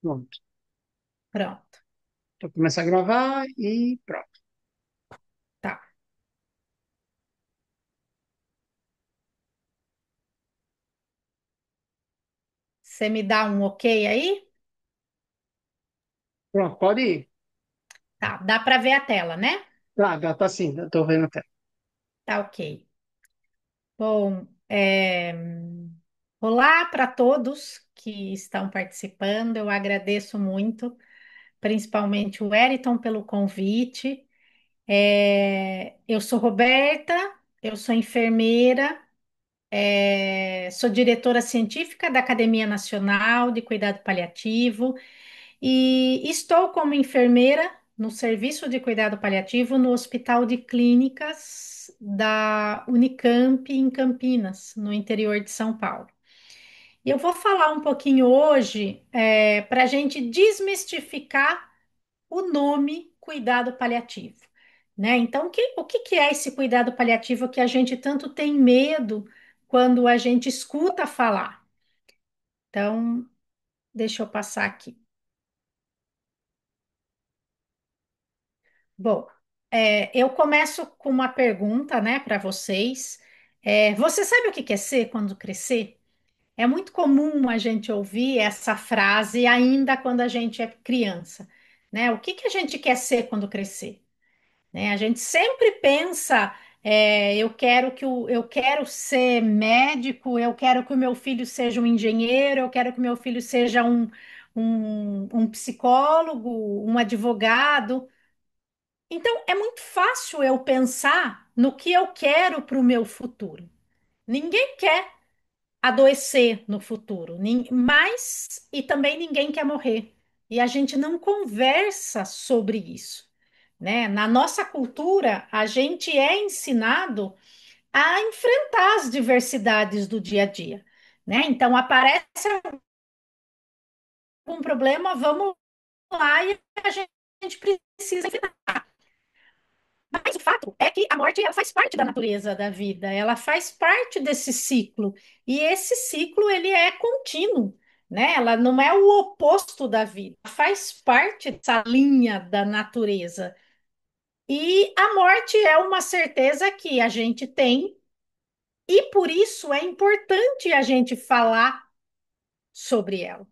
Pronto. Pronto, Então começa a gravar e pronto. tá. Você me dá um ok aí? Pronto, pode ir. Tá, dá para ver a tela, né? Tá sim, estou vendo a tela. Tá ok. Bom, olá para todos que estão participando. Eu agradeço muito, principalmente o Wellington pelo convite. Eu sou Roberta, eu sou enfermeira, sou diretora científica da Academia Nacional de Cuidado Paliativo e estou como enfermeira no serviço de cuidado paliativo no Hospital de Clínicas da Unicamp em Campinas, no interior de São Paulo. E eu vou falar um pouquinho hoje para a gente desmistificar o nome cuidado paliativo, né? Então, o que é esse cuidado paliativo que a gente tanto tem medo quando a gente escuta falar? Então, deixa eu passar aqui. Bom, eu começo com uma pergunta, né, para vocês. Você sabe o que quer ser quando crescer? É muito comum a gente ouvir essa frase ainda quando a gente é criança, né? O que que a gente quer ser quando crescer? Né? A gente sempre pensa, eu quero ser médico, eu quero que o meu filho seja um engenheiro, eu quero que o meu filho seja um psicólogo, um advogado. Então, é muito fácil eu pensar no que eu quero para o meu futuro. Ninguém quer adoecer no futuro, mas e também ninguém quer morrer. E a gente não conversa sobre isso, né? Na nossa cultura, a gente é ensinado a enfrentar as diversidades do dia a dia, né? Então aparece algum problema, vamos lá e a gente precisa enfrentar. Mas o fato é que a morte ela faz parte da natureza da vida, ela faz parte desse ciclo. E esse ciclo ele é contínuo, né? Ela não é o oposto da vida, faz parte dessa linha da natureza. E a morte é uma certeza que a gente tem, e por isso é importante a gente falar sobre ela.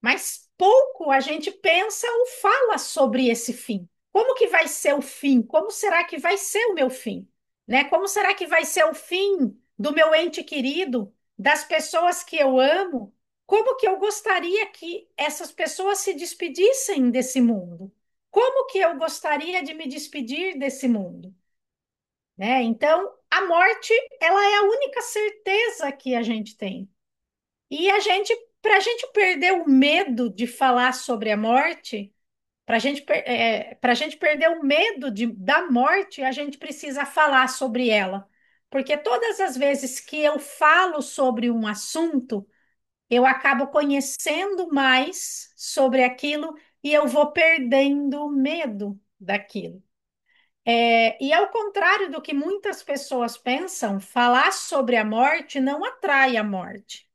Mas pouco a gente pensa ou fala sobre esse fim. Como que vai ser o fim? Como será que vai ser o meu fim? Né? Como será que vai ser o fim do meu ente querido, das pessoas que eu amo? Como que eu gostaria que essas pessoas se despedissem desse mundo? Como que eu gostaria de me despedir desse mundo? Né? Então, a morte, ela é a única certeza que a gente tem. E para a gente perder o medo de falar sobre a morte, para a gente perder o medo da morte, a gente precisa falar sobre ela. Porque todas as vezes que eu falo sobre um assunto, eu acabo conhecendo mais sobre aquilo e eu vou perdendo o medo daquilo. E ao contrário do que muitas pessoas pensam, falar sobre a morte não atrai a morte.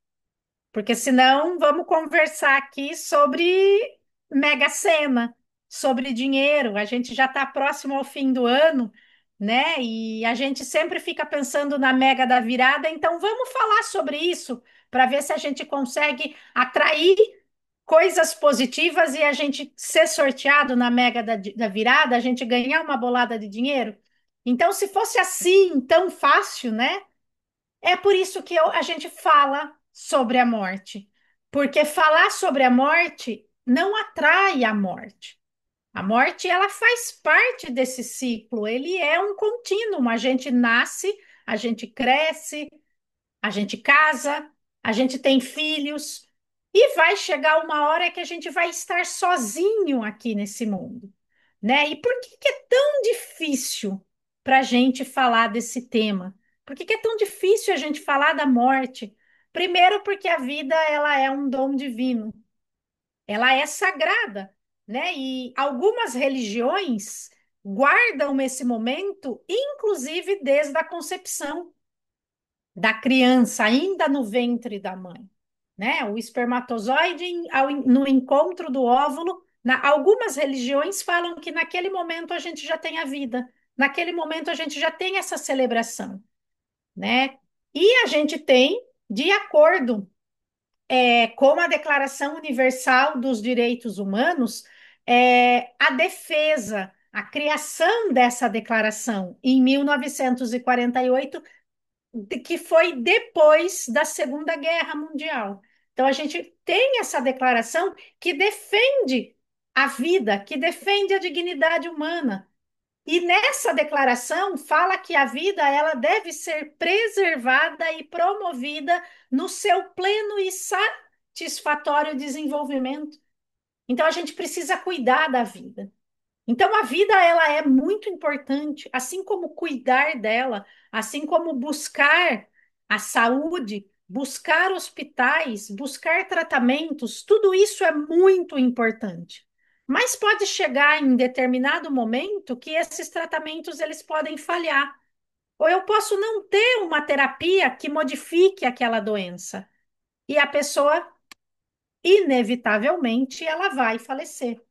Porque senão vamos conversar aqui sobre Mega Sena, sobre dinheiro. A gente já está próximo ao fim do ano, né? E a gente sempre fica pensando na Mega da Virada, então vamos falar sobre isso para ver se a gente consegue atrair coisas positivas e a gente ser sorteado na Mega da Virada, a gente ganhar uma bolada de dinheiro. Então, se fosse assim, tão fácil, né? É por isso que a gente fala sobre a morte, porque falar sobre a morte não atrai a morte. A morte, ela faz parte desse ciclo, ele é um contínuo. A gente nasce, a gente cresce, a gente casa, a gente tem filhos, e vai chegar uma hora que a gente vai estar sozinho aqui nesse mundo, né? E por que que é tão difícil para a gente falar desse tema? Por que que é tão difícil a gente falar da morte? Primeiro, porque a vida ela é um dom divino, ela é sagrada, né? E algumas religiões guardam esse momento, inclusive desde a concepção da criança, ainda no ventre da mãe, né? O espermatozoide no encontro do óvulo. Algumas religiões falam que naquele momento a gente já tem a vida, naquele momento a gente já tem essa celebração, né? E a gente tem, de acordo com a Declaração Universal dos Direitos Humanos, a defesa, a criação dessa declaração em 1948, que foi depois da Segunda Guerra Mundial. Então, a gente tem essa declaração que defende a vida, que defende a dignidade humana. E nessa declaração fala que a vida ela deve ser preservada e promovida no seu pleno e satisfatório desenvolvimento. Então, a gente precisa cuidar da vida. Então, a vida ela é muito importante, assim como cuidar dela, assim como buscar a saúde, buscar hospitais, buscar tratamentos, tudo isso é muito importante. Mas pode chegar em determinado momento que esses tratamentos eles podem falhar, ou eu posso não ter uma terapia que modifique aquela doença, e a pessoa inevitavelmente ela vai falecer.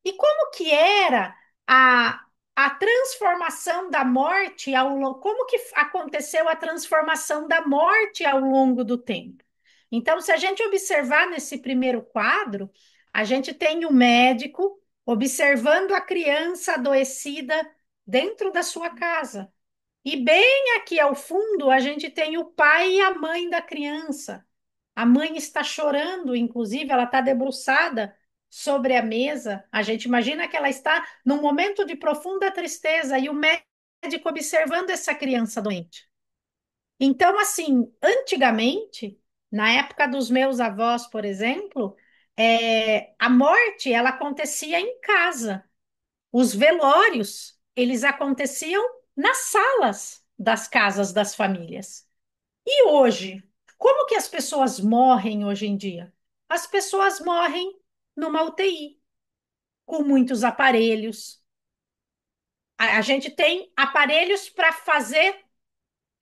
E como que era a transformação da morte como que aconteceu a transformação da morte ao longo do tempo? Então, se a gente observar nesse primeiro quadro, a gente tem o médico observando a criança adoecida dentro da sua casa. E bem aqui ao fundo, a gente tem o pai e a mãe da criança. A mãe está chorando, inclusive, ela está debruçada sobre a mesa. A gente imagina que ela está num momento de profunda tristeza e o médico observando essa criança doente. Então, assim, antigamente, na época dos meus avós, por exemplo, a morte ela acontecia em casa. Os velórios, eles aconteciam nas salas das casas das famílias. E hoje, como que as pessoas morrem hoje em dia? As pessoas morrem numa UTI, com muitos aparelhos. A gente tem aparelhos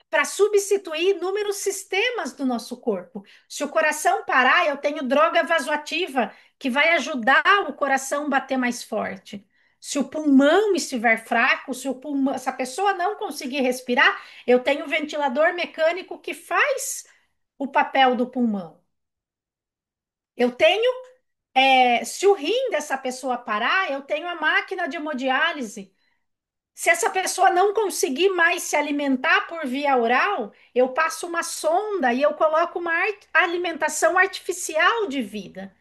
para substituir inúmeros sistemas do nosso corpo. Se o coração parar, eu tenho droga vasoativa que vai ajudar o coração a bater mais forte. Se o pulmão estiver fraco, se a pessoa não conseguir respirar, eu tenho um ventilador mecânico que faz o papel do pulmão. Eu tenho, se o rim dessa pessoa parar, eu tenho a máquina de hemodiálise. Se essa pessoa não conseguir mais se alimentar por via oral, eu passo uma sonda e eu coloco uma alimentação artificial de vida.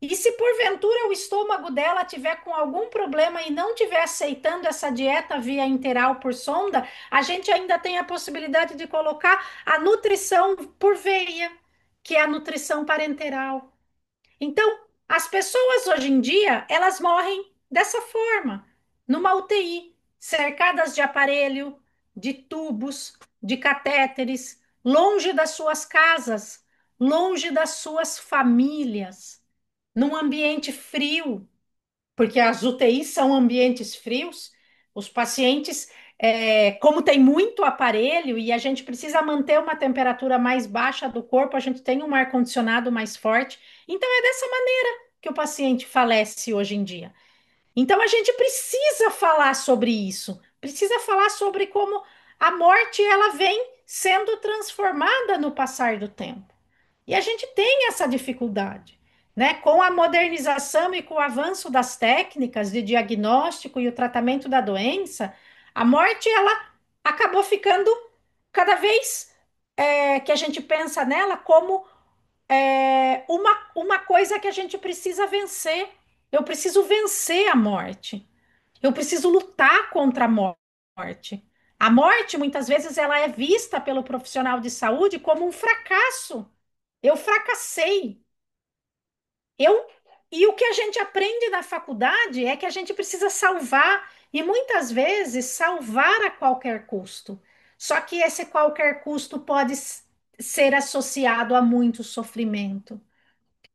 E se porventura o estômago dela tiver com algum problema e não tiver aceitando essa dieta via interal por sonda, a gente ainda tem a possibilidade de colocar a nutrição por veia, que é a nutrição parenteral. Então, as pessoas hoje em dia, elas morrem dessa forma, numa UTI, cercadas de aparelho, de tubos, de catéteres, longe das suas casas, longe das suas famílias, num ambiente frio, porque as UTIs são ambientes frios, os pacientes, como tem muito aparelho e a gente precisa manter uma temperatura mais baixa do corpo, a gente tem um ar-condicionado mais forte, então é dessa maneira que o paciente falece hoje em dia. Então a gente precisa falar sobre isso, precisa falar sobre como a morte ela vem sendo transformada no passar do tempo. E a gente tem essa dificuldade, né? Com a modernização e com o avanço das técnicas de diagnóstico e o tratamento da doença, a morte ela acabou ficando cada vez que a gente pensa nela como uma coisa que a gente precisa vencer. Eu preciso vencer a morte. Eu preciso lutar contra a morte. A morte, muitas vezes, ela é vista pelo profissional de saúde como um fracasso. Eu fracassei. Eu e o que a gente aprende na faculdade é que a gente precisa salvar e muitas vezes salvar a qualquer custo. Só que esse qualquer custo pode ser associado a muito sofrimento.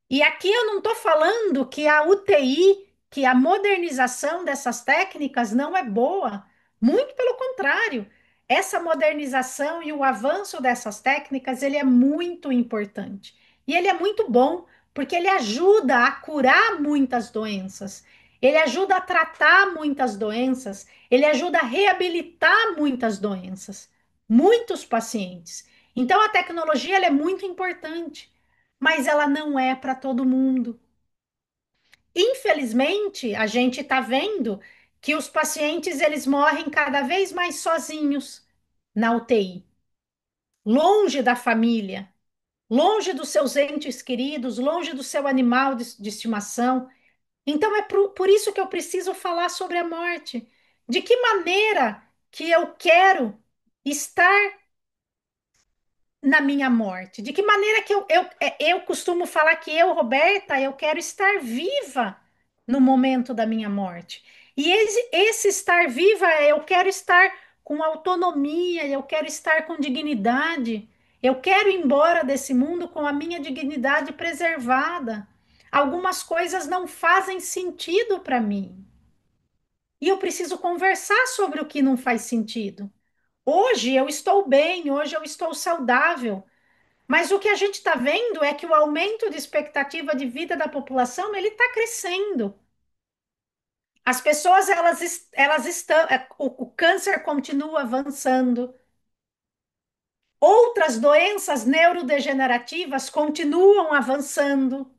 E aqui eu não estou falando que a UTI, que a modernização dessas técnicas não é boa. Muito pelo contrário. Essa modernização e o avanço dessas técnicas, ele é muito importante. E ele é muito bom, porque ele ajuda a curar muitas doenças, ele ajuda a tratar muitas doenças, ele ajuda a reabilitar muitas doenças, muitos pacientes. Então a tecnologia ela é muito importante, mas ela não é para todo mundo. Infelizmente, a gente está vendo que os pacientes eles morrem cada vez mais sozinhos na UTI, longe da família, longe dos seus entes queridos, longe do seu animal de estimação. Então é por isso que eu preciso falar sobre a morte. De que maneira que eu quero estar na minha morte? De que maneira que eu costumo falar que eu, Roberta, eu quero estar viva no momento da minha morte. E esse estar viva, eu quero estar com autonomia, eu quero estar com dignidade. Eu quero ir embora desse mundo com a minha dignidade preservada. Algumas coisas não fazem sentido para mim. E eu preciso conversar sobre o que não faz sentido. Hoje eu estou bem, hoje eu estou saudável. Mas o que a gente está vendo é que o aumento de expectativa de vida da população ele está crescendo. As pessoas elas estão, o câncer continua avançando. Outras doenças neurodegenerativas continuam avançando.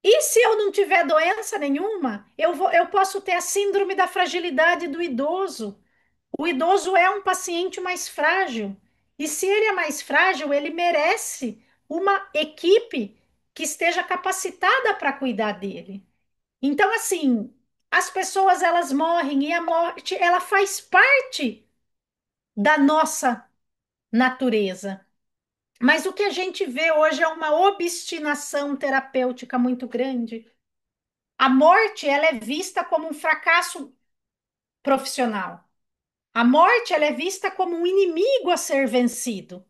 E se eu não tiver doença nenhuma, eu posso ter a síndrome da fragilidade do idoso. O idoso é um paciente mais frágil. E se ele é mais frágil, ele merece uma equipe que esteja capacitada para cuidar dele. Então, assim, as pessoas elas morrem e a morte ela faz parte da nossa natureza. Mas o que a gente vê hoje é uma obstinação terapêutica muito grande. A morte ela é vista como um fracasso profissional. A morte ela é vista como um inimigo a ser vencido.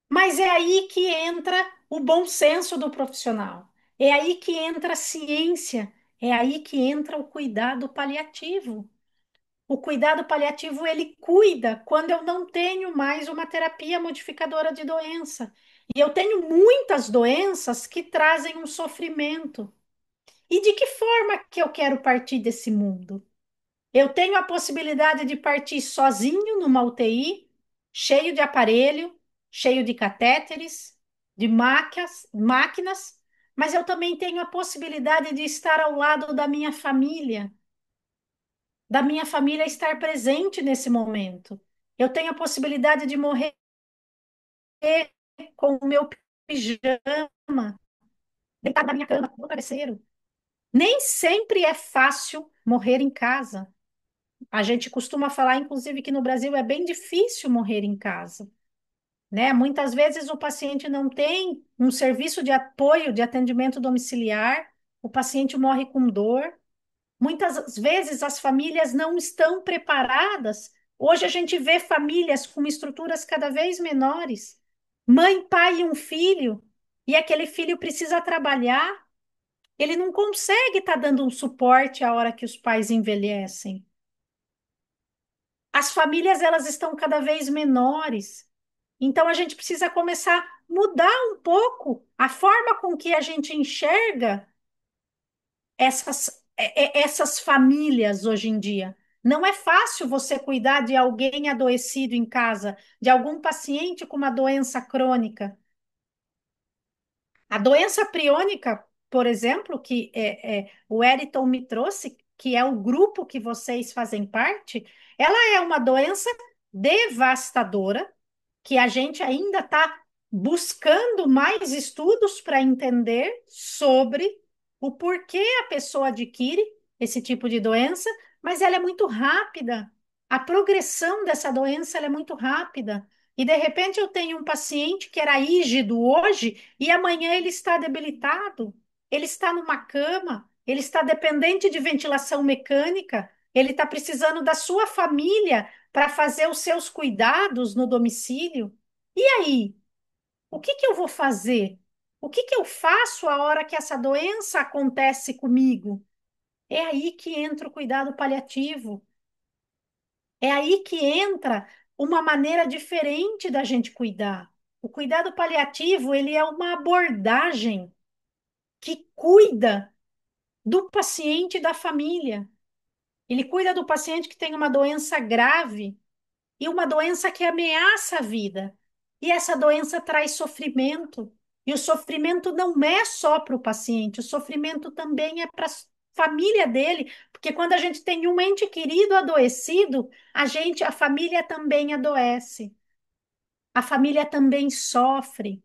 Mas é aí que entra o bom senso do profissional. É aí que entra a ciência. É aí que entra o cuidado paliativo. O cuidado paliativo ele cuida quando eu não tenho mais uma terapia modificadora de doença. E eu tenho muitas doenças que trazem um sofrimento. E de que forma que eu quero partir desse mundo? Eu tenho a possibilidade de partir sozinho numa UTI, cheio de aparelho, cheio de catéteres, de máquinas, mas eu também tenho a possibilidade de estar ao lado da minha família estar presente nesse momento. Eu tenho a possibilidade de morrer com o meu pijama, deitado na minha cama, no travesseiro. Nem sempre é fácil morrer em casa. A gente costuma falar, inclusive, que no Brasil é bem difícil morrer em casa, né? Muitas vezes o paciente não tem um serviço de apoio, de atendimento domiciliar, o paciente morre com dor. Muitas vezes as famílias não estão preparadas. Hoje a gente vê famílias com estruturas cada vez menores, mãe, pai e um filho, e aquele filho precisa trabalhar, ele não consegue estar dando um suporte à hora que os pais envelhecem. As famílias elas estão cada vez menores. Então a gente precisa começar a mudar um pouco a forma com que a gente enxerga essas famílias hoje em dia. Não é fácil você cuidar de alguém adoecido em casa, de algum paciente com uma doença crônica. A doença priônica, por exemplo, que o Eriton me trouxe, que é o grupo que vocês fazem parte, ela é uma doença devastadora que a gente ainda está buscando mais estudos para entender sobre o porquê a pessoa adquire esse tipo de doença, mas ela é muito rápida. A progressão dessa doença ela é muito rápida. E de repente eu tenho um paciente que era rígido hoje e amanhã ele está debilitado. Ele está numa cama, ele está dependente de ventilação mecânica, ele está precisando da sua família para fazer os seus cuidados no domicílio. E aí, o que que eu vou fazer? O que que eu faço a hora que essa doença acontece comigo? É aí que entra o cuidado paliativo. É aí que entra uma maneira diferente da gente cuidar. O cuidado paliativo, ele é uma abordagem que cuida do paciente e da família. Ele cuida do paciente que tem uma doença grave e uma doença que ameaça a vida. E essa doença traz sofrimento. E o sofrimento não é só para o paciente, o sofrimento também é para a família dele, porque quando a gente tem um ente querido adoecido, a família também adoece. A família também sofre.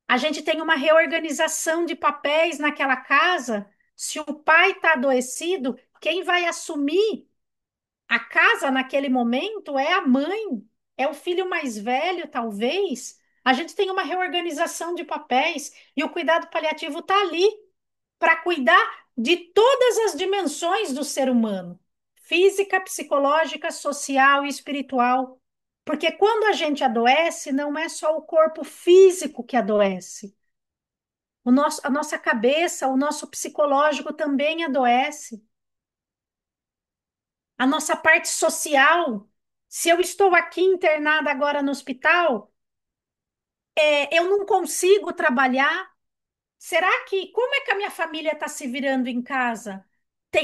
A gente tem uma reorganização de papéis naquela casa. Se o pai está adoecido, quem vai assumir a casa naquele momento é a mãe, é o filho mais velho, talvez. A gente tem uma reorganização de papéis e o cuidado paliativo está ali para cuidar de todas as dimensões do ser humano: física, psicológica, social e espiritual. Porque quando a gente adoece, não é só o corpo físico que adoece. A nossa cabeça, o nosso psicológico também adoece. A nossa parte social. Se eu estou aqui internada agora no hospital, eu não consigo trabalhar. Como é que a minha família está se virando em casa?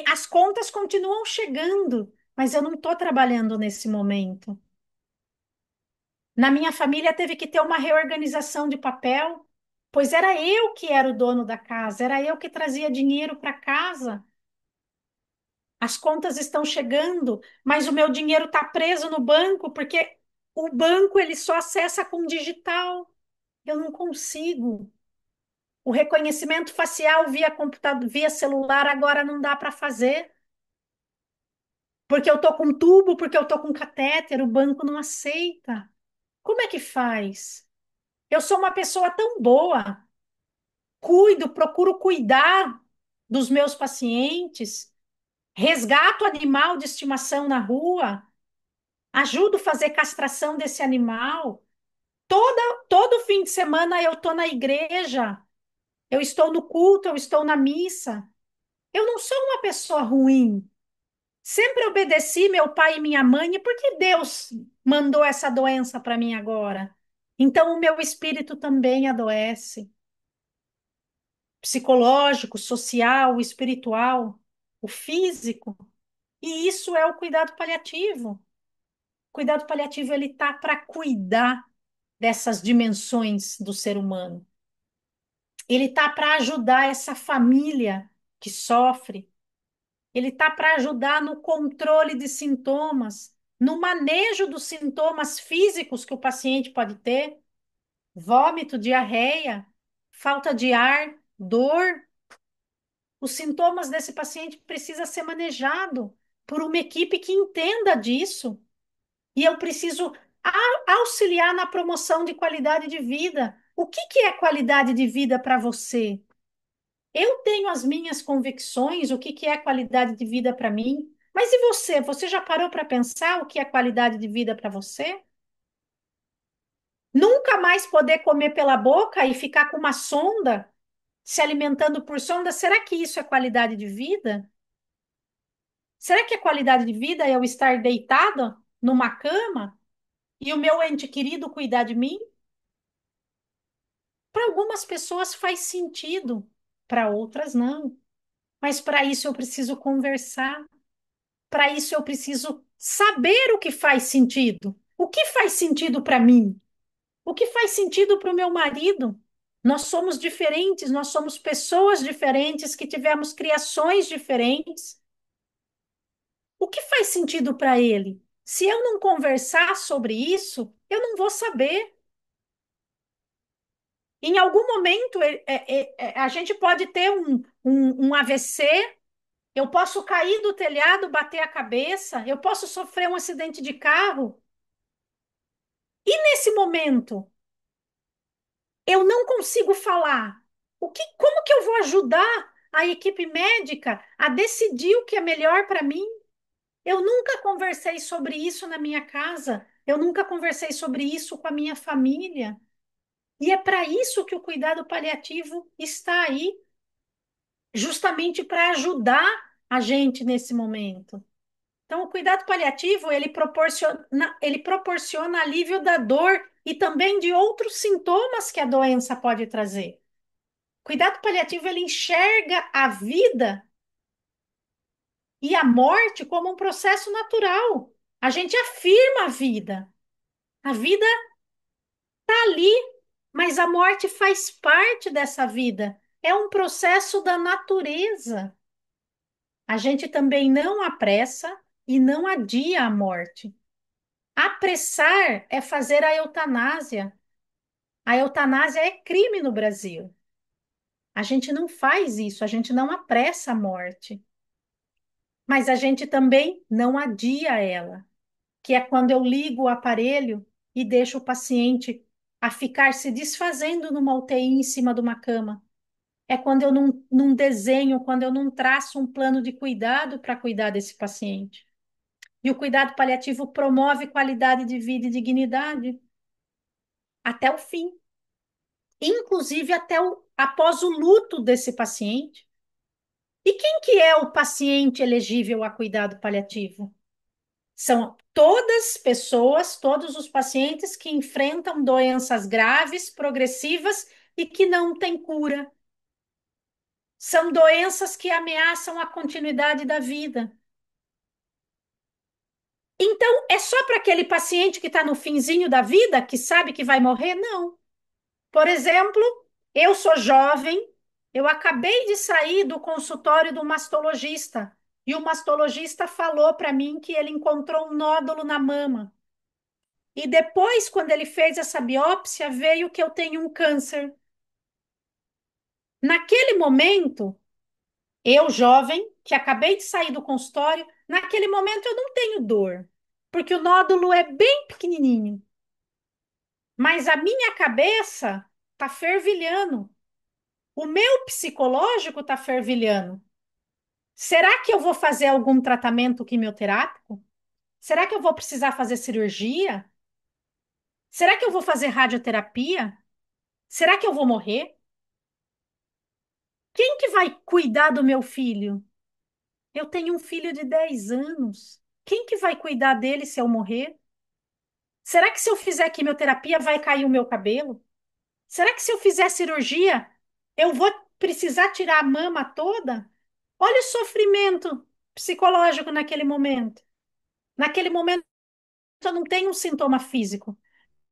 As contas continuam chegando, mas eu não estou trabalhando nesse momento. Na minha família teve que ter uma reorganização de papel, pois era eu que era o dono da casa, era eu que trazia dinheiro para casa. As contas estão chegando, mas o meu dinheiro está preso no banco porque o banco ele só acessa com digital. Eu não consigo. O reconhecimento facial via computador, via celular agora não dá para fazer, porque eu tô com tubo, porque eu tô com catéter, o banco não aceita. Como é que faz? Eu sou uma pessoa tão boa, cuido, procuro cuidar dos meus pacientes, resgato animal de estimação na rua, ajudo a fazer castração desse animal. Todo fim de semana eu estou na igreja, eu estou no culto, eu estou na missa. Eu não sou uma pessoa ruim. Sempre obedeci meu pai e minha mãe, e por que Deus mandou essa doença para mim agora? Então o meu espírito também adoece, psicológico, social, espiritual, o físico. E isso é o cuidado paliativo. O cuidado paliativo ele tá para cuidar dessas dimensões do ser humano. Ele tá para ajudar essa família que sofre. Ele tá para ajudar no controle de sintomas, no manejo dos sintomas físicos que o paciente pode ter, vômito, diarreia, falta de ar, dor. Os sintomas desse paciente precisa ser manejado por uma equipe que entenda disso. E eu preciso auxiliar na promoção de qualidade de vida. O que que é qualidade de vida para você? Eu tenho as minhas convicções, o que que é qualidade de vida para mim. Mas e você? Você já parou para pensar o que é qualidade de vida para você? Nunca mais poder comer pela boca e ficar com uma sonda, se alimentando por sonda, será que isso é qualidade de vida? Será que a qualidade de vida é eu estar deitado numa cama e o meu ente querido cuidar de mim? Para algumas pessoas faz sentido, para outras não. Mas para isso eu preciso conversar, para isso eu preciso saber o que faz sentido. O que faz sentido para mim? O que faz sentido para o meu marido? Nós somos diferentes, nós somos pessoas diferentes que tivemos criações diferentes. O que faz sentido para ele? Se eu não conversar sobre isso, eu não vou saber. Em algum momento, a gente pode ter um AVC, eu posso cair do telhado, bater a cabeça, eu posso sofrer um acidente de carro. E nesse momento, eu não consigo falar. Como que eu vou ajudar a equipe médica a decidir o que é melhor para mim? Eu nunca conversei sobre isso na minha casa, eu nunca conversei sobre isso com a minha família. E é para isso que o cuidado paliativo está aí, justamente para ajudar a gente nesse momento. Então, o cuidado paliativo, ele proporciona alívio da dor e também de outros sintomas que a doença pode trazer. Cuidado paliativo, ele enxerga a vida e a morte como um processo natural. A gente afirma a vida. A vida está ali, mas a morte faz parte dessa vida. É um processo da natureza. A gente também não apressa e não adia a morte. Apressar é fazer a eutanásia. A eutanásia é crime no Brasil. A gente não faz isso, a gente não apressa a morte. Mas a gente também não adia ela, que é quando eu ligo o aparelho e deixo o paciente a ficar se desfazendo numa UTI em cima de uma cama. É quando eu não desenho, quando eu não traço um plano de cuidado para cuidar desse paciente. E o cuidado paliativo promove qualidade de vida e dignidade até o fim, inclusive após o luto desse paciente. E quem que é o paciente elegível a cuidado paliativo? São todas pessoas, todos os pacientes que enfrentam doenças graves, progressivas e que não têm cura. São doenças que ameaçam a continuidade da vida. Então, é só para aquele paciente que está no finzinho da vida, que sabe que vai morrer? Não. Por exemplo, eu sou jovem, eu acabei de sair do consultório do mastologista e o mastologista falou para mim que ele encontrou um nódulo na mama. E depois, quando ele fez essa biópsia, veio que eu tenho um câncer. Naquele momento, eu, jovem, que acabei de sair do consultório, naquele momento eu não tenho dor, porque o nódulo é bem pequenininho. Mas a minha cabeça está fervilhando. O meu psicológico está fervilhando. Será que eu vou fazer algum tratamento quimioterápico? Será que eu vou precisar fazer cirurgia? Será que eu vou fazer radioterapia? Será que eu vou morrer? Quem que vai cuidar do meu filho? Eu tenho um filho de 10 anos. Quem que vai cuidar dele se eu morrer? Será que se eu fizer quimioterapia vai cair o meu cabelo? Será que se eu fizer cirurgia eu vou precisar tirar a mama toda? Olha o sofrimento psicológico naquele momento. Naquele momento eu não tenho um sintoma físico.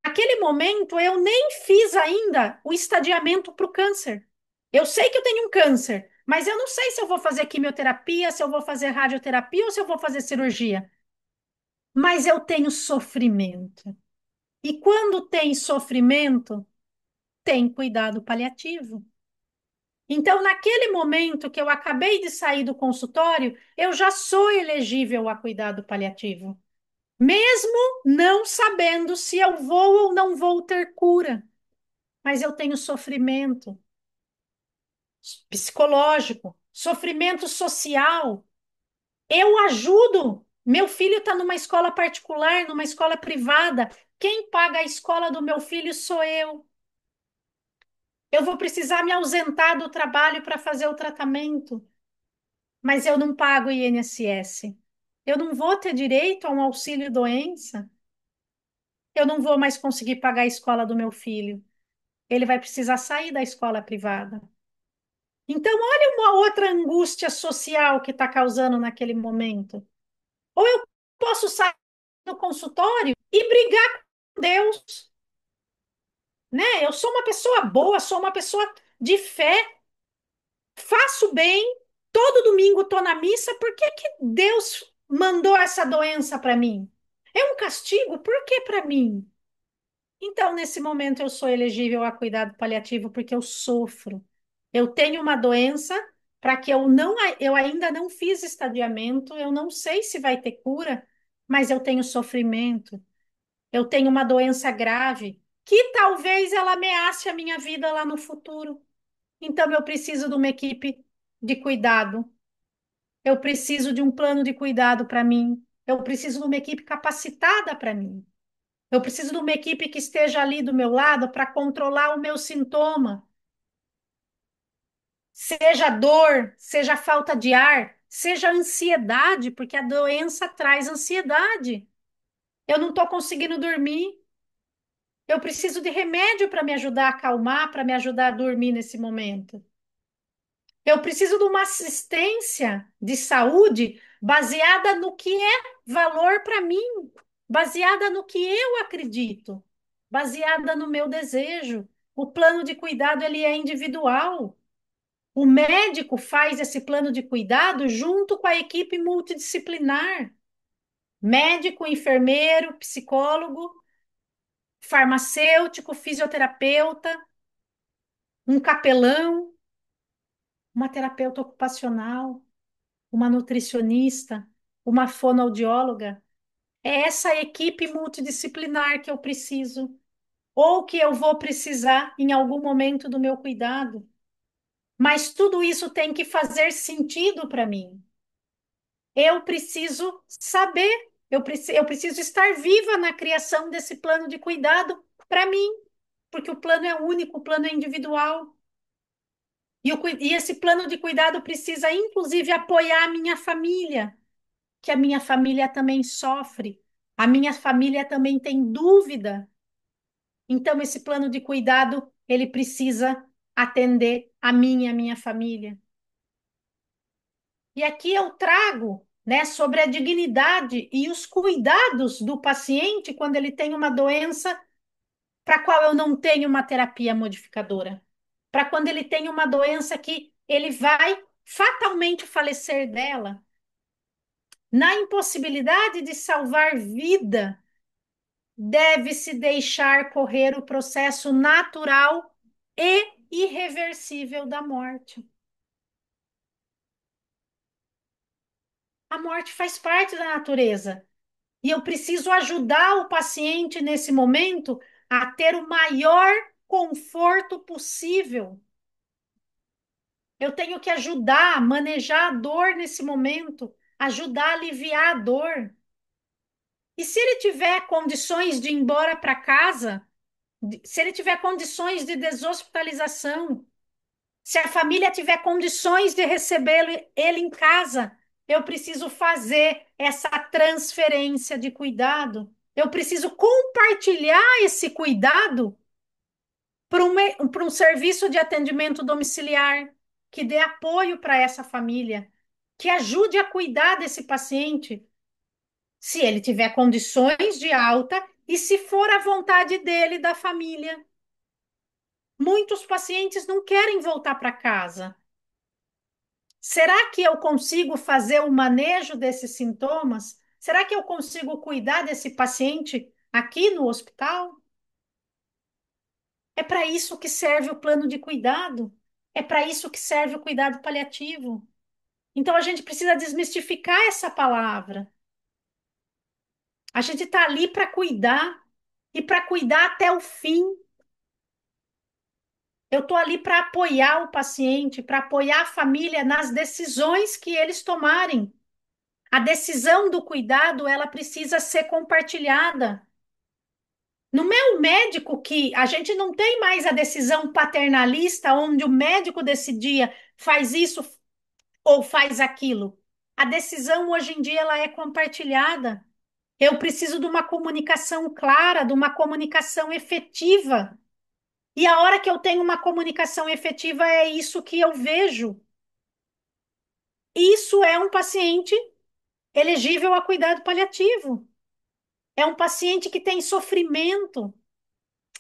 Naquele momento eu nem fiz ainda o estadiamento para o câncer. Eu sei que eu tenho um câncer, mas eu não sei se eu vou fazer quimioterapia, se eu vou fazer radioterapia ou se eu vou fazer cirurgia. Mas eu tenho sofrimento. E quando tem sofrimento, tem cuidado paliativo. Então, naquele momento que eu acabei de sair do consultório, eu já sou elegível a cuidado paliativo, mesmo não sabendo se eu vou ou não vou ter cura. Mas eu tenho sofrimento psicológico, sofrimento social. Eu ajudo. Meu filho está numa escola particular, numa escola privada. Quem paga a escola do meu filho sou eu. Eu vou precisar me ausentar do trabalho para fazer o tratamento, mas eu não pago o INSS. Eu não vou ter direito a um auxílio-doença. Eu não vou mais conseguir pagar a escola do meu filho. Ele vai precisar sair da escola privada. Então, olha uma outra angústia social que está causando naquele momento. Ou eu posso sair do consultório e brigar com Deus, né? Eu sou uma pessoa boa, sou uma pessoa de fé, faço bem, todo domingo estou na missa, por que que Deus mandou essa doença para mim? É um castigo? Por que para mim? Então, nesse momento, eu sou elegível a cuidado paliativo porque eu sofro. Eu tenho uma doença para que eu ainda não fiz estadiamento, eu não sei se vai ter cura, mas eu tenho sofrimento. Eu tenho uma doença grave que talvez ela ameace a minha vida lá no futuro. Então, eu preciso de uma equipe de cuidado. Eu preciso de um plano de cuidado para mim. Eu preciso de uma equipe capacitada para mim. Eu preciso de uma equipe que esteja ali do meu lado para controlar o meu sintoma. Seja dor, seja falta de ar, seja ansiedade, porque a doença traz ansiedade. Eu não estou conseguindo dormir. Eu preciso de remédio para me ajudar a acalmar, para me ajudar a dormir nesse momento. Eu preciso de uma assistência de saúde baseada no que é valor para mim, baseada no que eu acredito, baseada no meu desejo. O plano de cuidado ele é individual. O médico faz esse plano de cuidado junto com a equipe multidisciplinar. Médico, enfermeiro, psicólogo, farmacêutico, fisioterapeuta, um capelão, uma terapeuta ocupacional, uma nutricionista, uma fonoaudióloga. É essa equipe multidisciplinar que eu preciso, ou que eu vou precisar em algum momento do meu cuidado. Mas tudo isso tem que fazer sentido para mim. Eu preciso saber, eu preciso estar viva na criação desse plano de cuidado para mim, porque o plano é único, o plano é individual. E esse plano de cuidado precisa, inclusive, apoiar a minha família, que a minha família também sofre, a minha família também tem dúvida. Então, esse plano de cuidado, ele precisa atender a mim e a minha família. E aqui eu trago, né, sobre a dignidade e os cuidados do paciente quando ele tem uma doença para a qual eu não tenho uma terapia modificadora, para quando ele tem uma doença que ele vai fatalmente falecer dela, na impossibilidade de salvar vida, deve-se deixar correr o processo natural e irreversível da morte. A morte faz parte da natureza. E eu preciso ajudar o paciente nesse momento a ter o maior conforto possível. Eu tenho que ajudar a manejar a dor nesse momento, ajudar a aliviar a dor. E se ele tiver condições de ir embora para casa, se ele tiver condições de deshospitalização, se a família tiver condições de recebê-lo ele em casa, eu preciso fazer essa transferência de cuidado. Eu preciso compartilhar esse cuidado para um serviço de atendimento domiciliar que dê apoio para essa família, que ajude a cuidar desse paciente, se ele tiver condições de alta e se for a vontade dele e da família. Muitos pacientes não querem voltar para casa. Será que eu consigo fazer o manejo desses sintomas? Será que eu consigo cuidar desse paciente aqui no hospital? É para isso que serve o plano de cuidado. É para isso que serve o cuidado paliativo. Então a gente precisa desmistificar essa palavra. A gente está ali para cuidar e para cuidar até o fim. Eu estou ali para apoiar o paciente, para apoiar a família nas decisões que eles tomarem. A decisão do cuidado, ela precisa ser compartilhada. Não é o médico que a gente não tem mais a decisão paternalista, onde o médico decidia faz isso ou faz aquilo. A decisão hoje em dia ela é compartilhada. Eu preciso de uma comunicação clara, de uma comunicação efetiva. E a hora que eu tenho uma comunicação efetiva é isso que eu vejo. Isso é um paciente elegível a cuidado paliativo. É um paciente que tem sofrimento.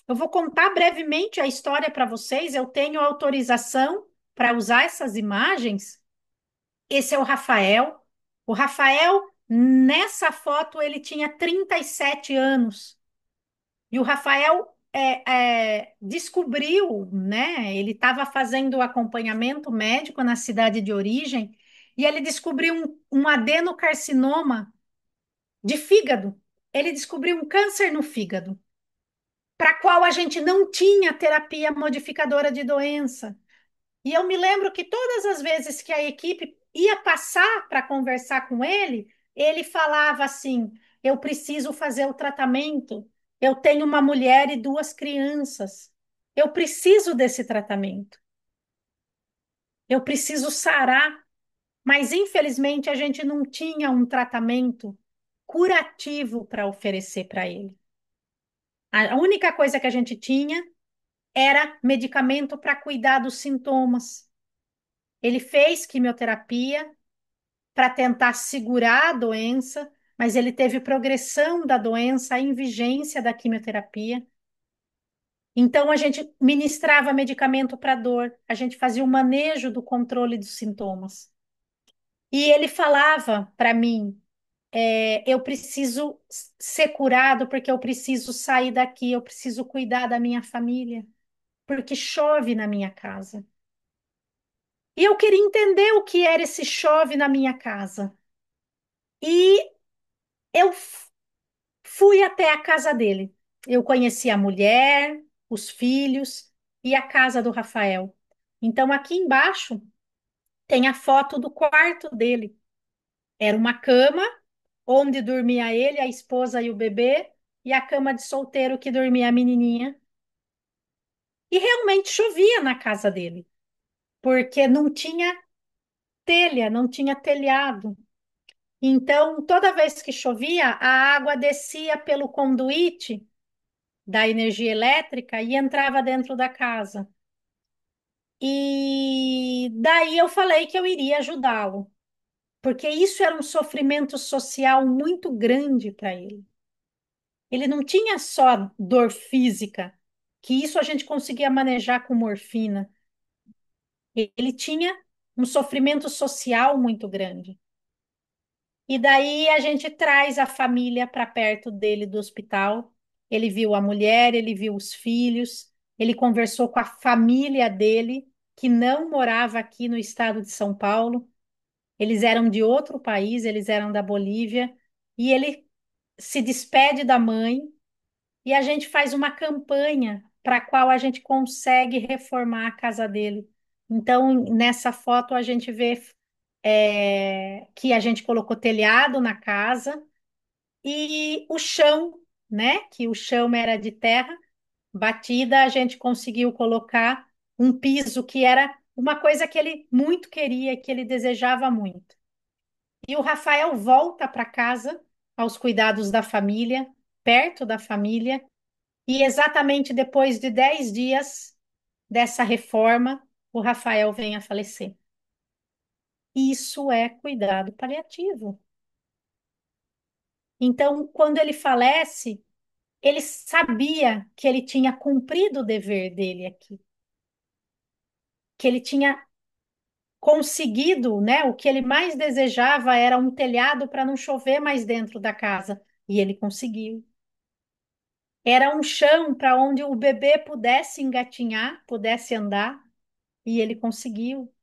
Eu vou contar brevemente a história para vocês. Eu tenho autorização para usar essas imagens. Esse é o Rafael. O Rafael, nessa foto, ele tinha 37 anos. E o Rafael descobriu, né? Ele estava fazendo acompanhamento médico na cidade de origem e ele descobriu um adenocarcinoma de fígado. Ele descobriu um câncer no fígado, para qual a gente não tinha terapia modificadora de doença. E eu me lembro que todas as vezes que a equipe ia passar para conversar com ele falava assim: eu preciso fazer o tratamento, eu tenho uma mulher e duas crianças, eu preciso desse tratamento, eu preciso sarar. Mas infelizmente a gente não tinha um tratamento curativo para oferecer para ele. A única coisa que a gente tinha era medicamento para cuidar dos sintomas. Ele fez quimioterapia para tentar segurar a doença, mas ele teve progressão da doença em vigência da quimioterapia. Então, a gente ministrava medicamento para dor, a gente fazia o manejo do controle dos sintomas. E ele falava para mim: eu preciso ser curado porque eu preciso sair daqui, eu preciso cuidar da minha família, porque chove na minha casa. E eu queria entender o que era esse chove na minha casa. E eu fui até a casa dele. Eu conheci a mulher, os filhos e a casa do Rafael. Então, aqui embaixo tem a foto do quarto dele. Era uma cama onde dormia ele, a esposa e o bebê, e a cama de solteiro que dormia a menininha. E realmente chovia na casa dele, porque não tinha telha, não tinha telhado. Então, toda vez que chovia, a água descia pelo conduíte da energia elétrica e entrava dentro da casa. E daí eu falei que eu iria ajudá-lo, porque isso era um sofrimento social muito grande para ele. Ele não tinha só dor física, que isso a gente conseguia manejar com morfina. Ele tinha um sofrimento social muito grande. E daí a gente traz a família para perto dele do hospital. Ele viu a mulher, ele viu os filhos, ele conversou com a família dele, que não morava aqui no estado de São Paulo. Eles eram de outro país, eles eram da Bolívia. E ele se despede da mãe e a gente faz uma campanha para a qual a gente consegue reformar a casa dele. Então, nessa foto, a gente vê que a gente colocou telhado na casa e o chão, né? Que o chão era de terra batida, a gente conseguiu colocar um piso que era uma coisa que ele muito queria, que ele desejava muito. E o Rafael volta para casa, aos cuidados da família, perto da família, e exatamente depois de 10 dias dessa reforma, o Rafael vem a falecer. Isso é cuidado paliativo. Então, quando ele falece, ele sabia que ele tinha cumprido o dever dele aqui, que ele tinha conseguido, né? O que ele mais desejava era um telhado para não chover mais dentro da casa, e ele conseguiu. Era um chão para onde o bebê pudesse engatinhar, pudesse andar, e ele conseguiu.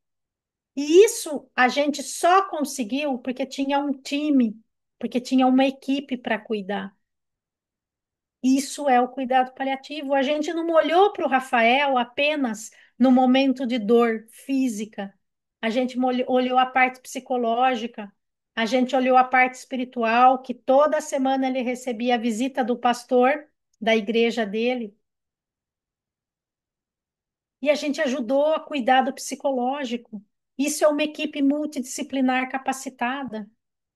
E isso a gente só conseguiu porque tinha um time, porque tinha uma equipe para cuidar. Isso é o cuidado paliativo. A gente não olhou para o Rafael apenas no momento de dor física. A gente olhou a parte psicológica, a gente olhou a parte espiritual, que toda semana ele recebia a visita do pastor da igreja dele. E a gente ajudou a cuidar do psicológico. Isso é uma equipe multidisciplinar capacitada.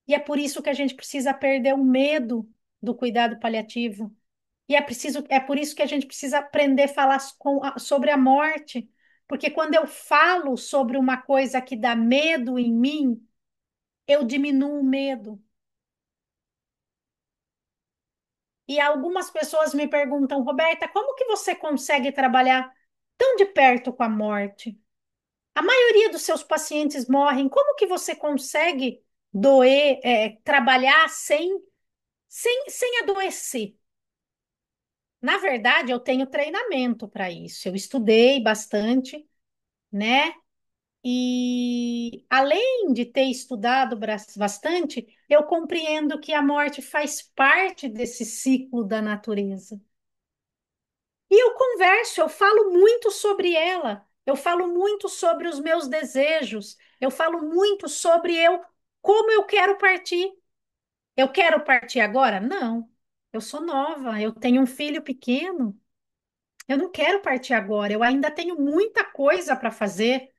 E é por isso que a gente precisa perder o medo do cuidado paliativo. E é por isso que a gente precisa aprender a falar sobre a morte. Porque quando eu falo sobre uma coisa que dá medo em mim, eu diminuo o medo. E algumas pessoas me perguntam, Roberta, como que você consegue trabalhar tão de perto com a morte? A maioria dos seus pacientes morrem. Como que você consegue trabalhar sem adoecer? Na verdade, eu tenho treinamento para isso. Eu estudei bastante, né? E além de ter estudado bastante, eu compreendo que a morte faz parte desse ciclo da natureza. E eu converso, eu falo muito sobre ela, eu falo muito sobre os meus desejos, eu falo muito sobre como eu quero partir. Eu quero partir agora? Não. Eu sou nova, eu tenho um filho pequeno. Eu não quero partir agora, eu ainda tenho muita coisa para fazer.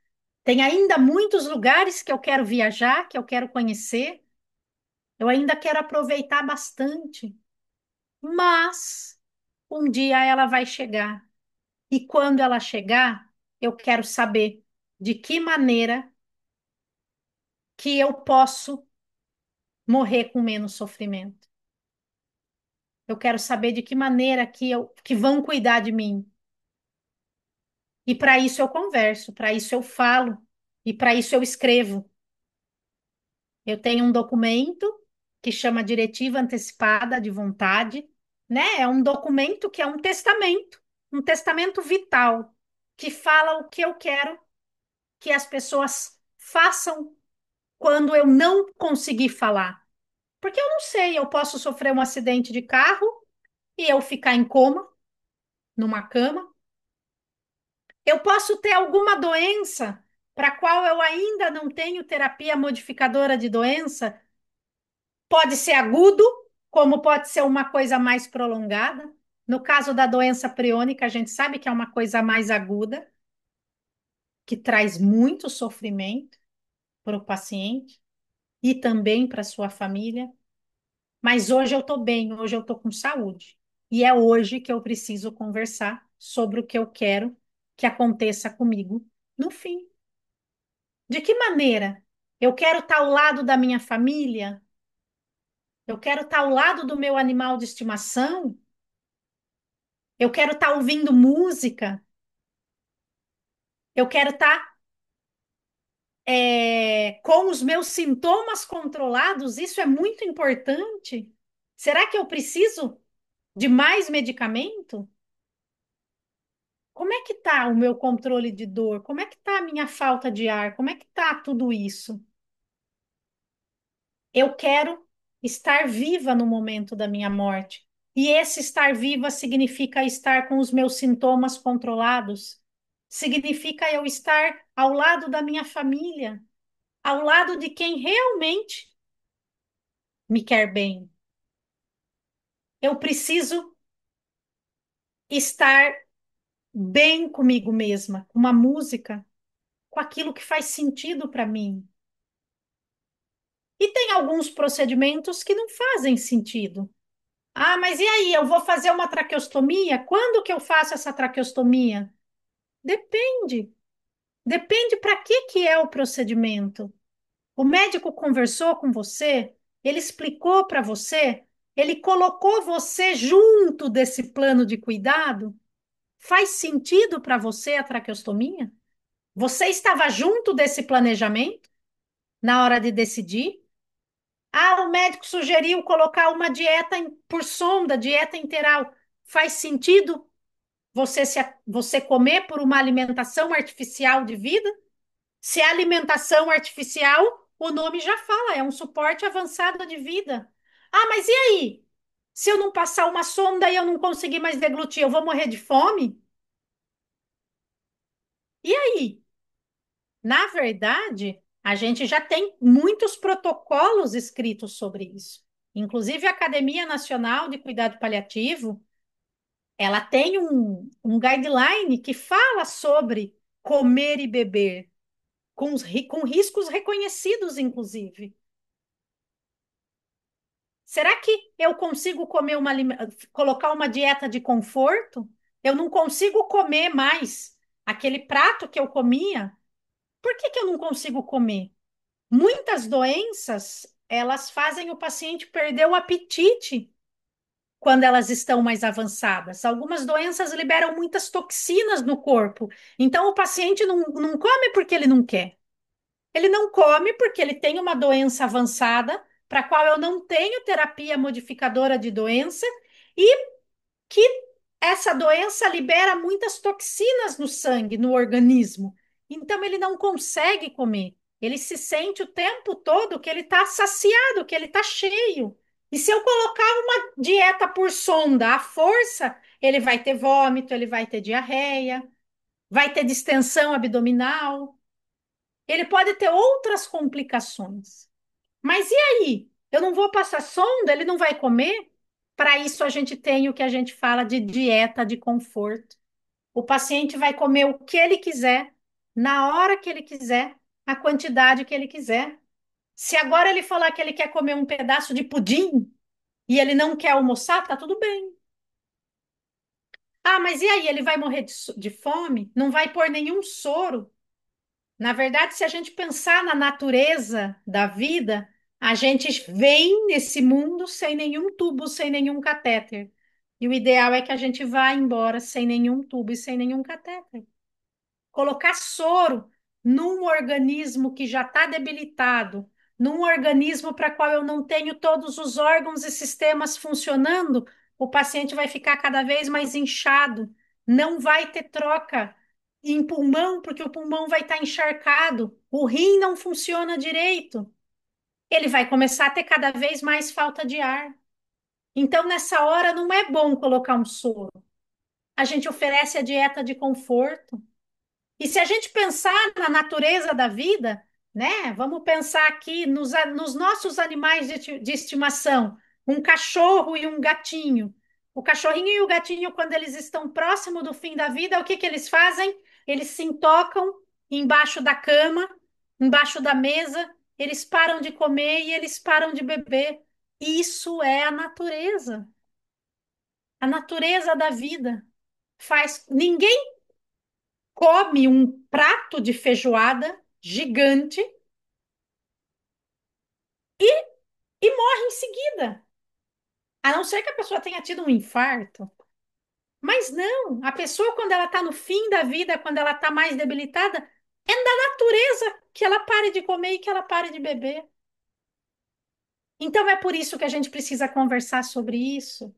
Tem ainda muitos lugares que eu quero viajar, que eu quero conhecer. Eu ainda quero aproveitar bastante. Mas um dia ela vai chegar. E quando ela chegar, eu quero saber de que maneira que eu posso morrer com menos sofrimento. Eu quero saber de que maneira que vão cuidar de mim. E para isso eu converso, para isso eu falo e para isso eu escrevo. Eu tenho um documento que chama Diretiva Antecipada de Vontade, né? É um documento que é um testamento vital, que fala o que eu quero que as pessoas façam quando eu não conseguir falar. Porque eu não sei, eu posso sofrer um acidente de carro e eu ficar em coma, numa cama. Eu posso ter alguma doença para a qual eu ainda não tenho terapia modificadora de doença. Pode ser agudo, como pode ser uma coisa mais prolongada. No caso da doença priônica, a gente sabe que é uma coisa mais aguda, que traz muito sofrimento para o paciente e também para a sua família. Mas hoje eu estou bem, hoje eu estou com saúde. E é hoje que eu preciso conversar sobre o que eu quero que aconteça comigo no fim. De que maneira? Eu quero estar ao lado da minha família? Eu quero estar ao lado do meu animal de estimação? Eu quero estar ouvindo música? Eu quero estar com os meus sintomas controlados? Isso é muito importante. Será que eu preciso de mais medicamento? Como é que está o meu controle de dor? Como é que está a minha falta de ar? Como é que está tudo isso? Eu quero estar viva no momento da minha morte. E esse estar viva significa estar com os meus sintomas controlados. Significa eu estar ao lado da minha família, ao lado de quem realmente me quer bem. Eu preciso estar bem comigo mesma, com uma música, com aquilo que faz sentido para mim. E tem alguns procedimentos que não fazem sentido. Ah, mas e aí? Eu vou fazer uma traqueostomia? Quando que eu faço essa traqueostomia? Depende. Depende para que é o procedimento. O médico conversou com você, ele explicou para você, ele colocou você junto desse plano de cuidado? Faz sentido para você a traqueostomia? Você estava junto desse planejamento na hora de decidir? Ah, o médico sugeriu colocar uma dieta por sonda, dieta interal. Faz sentido você comer por uma alimentação artificial de vida? Se é alimentação artificial, o nome já fala, é um suporte avançado de vida. Ah, mas e aí? Se eu não passar uma sonda e eu não conseguir mais deglutir, eu vou morrer de fome? E aí? Na verdade, a gente já tem muitos protocolos escritos sobre isso. Inclusive, a Academia Nacional de Cuidado Paliativo, ela tem um guideline que fala sobre comer e beber, com riscos reconhecidos, inclusive. Será que eu consigo colocar uma dieta de conforto? Eu não consigo comer mais aquele prato que eu comia. Por que eu não consigo comer? Muitas doenças, elas fazem o paciente perder o apetite quando elas estão mais avançadas. Algumas doenças liberam muitas toxinas no corpo. Então, o paciente não come porque ele não quer. Ele não come porque ele tem uma doença avançada, para a qual eu não tenho terapia modificadora de doença, e que essa doença libera muitas toxinas no sangue, no organismo. Então, ele não consegue comer. Ele se sente o tempo todo que ele está saciado, que ele está cheio. E se eu colocar uma dieta por sonda à força, ele vai ter vômito, ele vai ter diarreia, vai ter distensão abdominal, ele pode ter outras complicações. Mas e aí? Eu não vou passar sonda, ele não vai comer? Para isso, a gente tem o que a gente fala de dieta de conforto. O paciente vai comer o que ele quiser, na hora que ele quiser, a quantidade que ele quiser. Se agora ele falar que ele quer comer um pedaço de pudim e ele não quer almoçar, tá tudo bem. Ah, mas e aí? Ele vai morrer de fome? Não vai pôr nenhum soro? Na verdade, se a gente pensar na natureza da vida, a gente vem nesse mundo sem nenhum tubo, sem nenhum catéter. E o ideal é que a gente vá embora sem nenhum tubo e sem nenhum catéter. Colocar soro num organismo que já está debilitado, num organismo para qual eu não tenho todos os órgãos e sistemas funcionando, o paciente vai ficar cada vez mais inchado, não vai ter troca em pulmão, porque o pulmão vai estar encharcado, o rim não funciona direito, ele vai começar a ter cada vez mais falta de ar. Então, nessa hora, não é bom colocar um soro. A gente oferece a dieta de conforto. E se a gente pensar na natureza da vida, né? Vamos pensar aqui nos nossos animais de estimação, um cachorro e um gatinho. O cachorrinho e o gatinho, quando eles estão próximo do fim da vida, o que que eles fazem? Eles se intocam embaixo da cama, embaixo da mesa, eles param de comer e eles param de beber. Isso é a natureza. A natureza da vida faz. Ninguém come um prato de feijoada gigante e morre em seguida. A não ser que a pessoa tenha tido um infarto. Mas não, a pessoa, quando ela está no fim da vida, quando ela está mais debilitada, é da natureza que ela pare de comer e que ela pare de beber. Então é por isso que a gente precisa conversar sobre isso,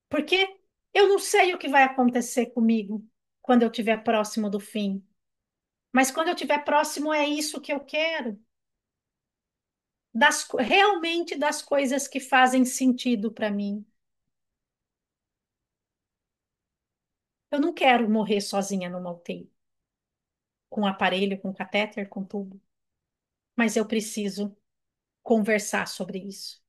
porque eu não sei o que vai acontecer comigo quando eu estiver próximo do fim, mas quando eu estiver próximo é isso que eu quero. Realmente das coisas que fazem sentido para mim. Eu não quero morrer sozinha numa UTI, com aparelho, com catéter, com tubo, mas eu preciso conversar sobre isso,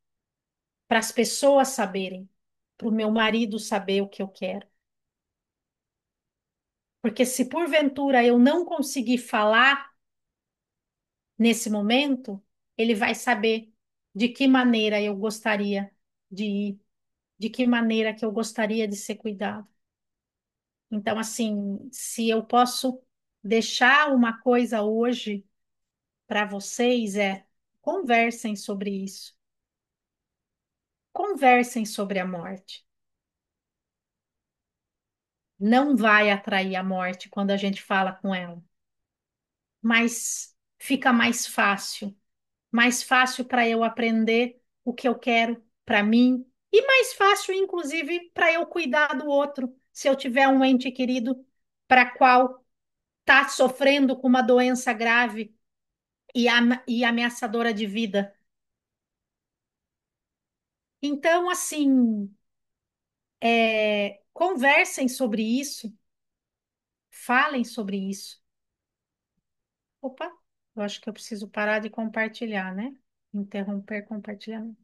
para as pessoas saberem, para o meu marido saber o que eu quero. Porque se porventura eu não conseguir falar nesse momento, ele vai saber de que maneira eu gostaria de ir, de que maneira que eu gostaria de ser cuidado. Então, assim, se eu posso deixar uma coisa hoje para vocês é conversem sobre isso. Conversem sobre a morte. Não vai atrair a morte quando a gente fala com ela, mas fica mais fácil para eu aprender o que eu quero para mim e mais fácil, inclusive, para eu cuidar do outro, se eu tiver um ente querido para qual está sofrendo com uma doença grave e ameaçadora de vida. Então, assim, conversem sobre isso, falem sobre isso. Opa, eu acho que eu preciso parar de compartilhar, né? Interromper compartilhamento.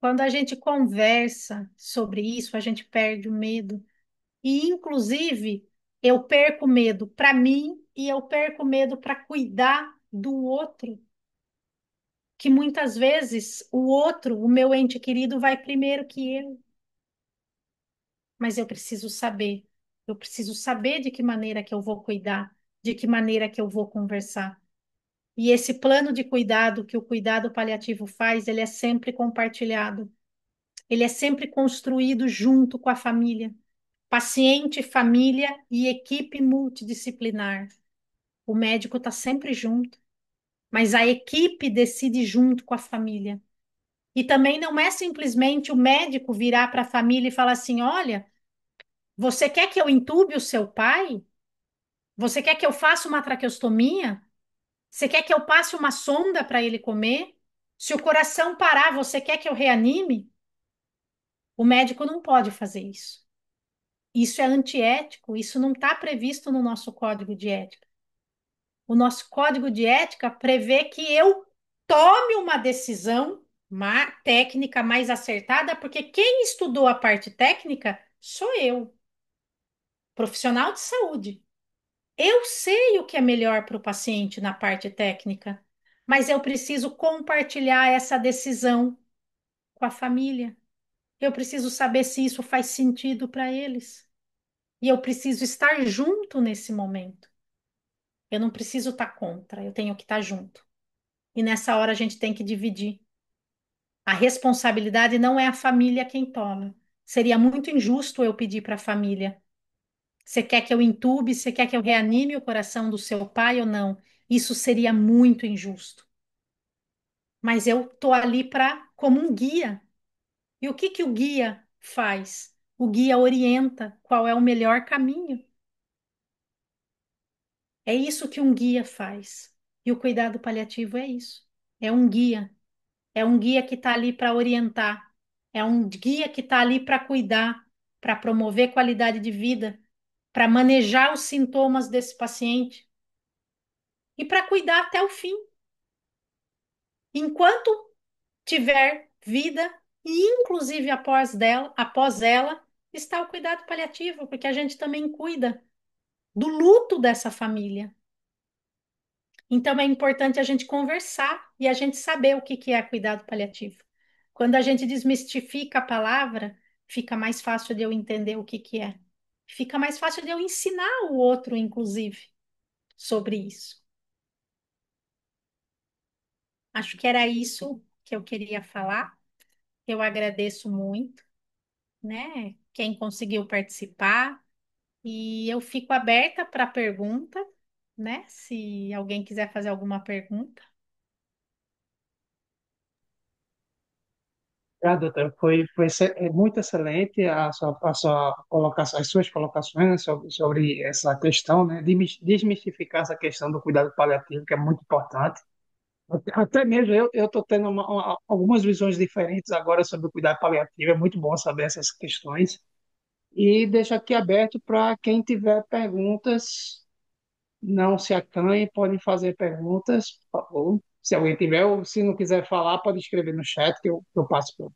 Quando a gente conversa sobre isso, a gente perde o medo. E, inclusive, eu perco medo para mim e eu perco medo para cuidar do outro. Que muitas vezes o outro, o meu ente querido, vai primeiro que eu. Mas eu preciso saber. Eu preciso saber de que maneira que eu vou cuidar, de que maneira que eu vou conversar. E esse plano de cuidado que o cuidado paliativo faz, ele é sempre compartilhado. Ele é sempre construído junto com a família. Paciente, família e equipe multidisciplinar. O médico está sempre junto, mas a equipe decide junto com a família. E também não é simplesmente o médico virar para a família e falar assim: olha, você quer que eu entube o seu pai? Você quer que eu faça uma traqueostomia? Você quer que eu passe uma sonda para ele comer? Se o coração parar, você quer que eu reanime? O médico não pode fazer isso. Isso é antiético, isso não está previsto no nosso código de ética. O nosso código de ética prevê que eu tome uma decisão técnica mais acertada, porque quem estudou a parte técnica sou eu, profissional de saúde. Eu sei o que é melhor para o paciente na parte técnica, mas eu preciso compartilhar essa decisão com a família. Eu preciso saber se isso faz sentido para eles. E eu preciso estar junto nesse momento. Eu não preciso estar contra, eu tenho que estar junto. E nessa hora a gente tem que dividir. A responsabilidade não é a família quem toma. Seria muito injusto eu pedir para a família: você quer que eu entube? Você quer que eu reanime o coração do seu pai ou não? Isso seria muito injusto. Mas eu tô ali para como um guia. E o que que o guia faz? O guia orienta qual é o melhor caminho. É isso que um guia faz. E o cuidado paliativo é isso. É um guia. É um guia que está ali para orientar. É um guia que está ali para cuidar, para promover qualidade de vida, para manejar os sintomas desse paciente e para cuidar até o fim. Enquanto tiver vida e inclusive após ela, está o cuidado paliativo, porque a gente também cuida do luto dessa família. Então é importante a gente conversar e a gente saber o que que é cuidado paliativo. Quando a gente desmistifica a palavra, fica mais fácil de eu entender o que que é. Fica mais fácil de eu ensinar o outro, inclusive, sobre isso. Acho que era isso que eu queria falar. Eu agradeço muito, né? Quem conseguiu participar. E eu fico aberta para pergunta, né? Se alguém quiser fazer alguma pergunta. Ah, doutor, muito excelente a sua colocação, as suas colocações, né, sobre essa questão, né, de desmistificar essa questão do cuidado paliativo, que é muito importante. Até mesmo eu estou tendo algumas visões diferentes agora sobre o cuidado paliativo, é muito bom saber essas questões. E deixo aqui aberto para quem tiver perguntas, não se acanhe, podem fazer perguntas, por favor. Se alguém tiver, ou se não quiser falar, pode escrever no chat que eu passo por.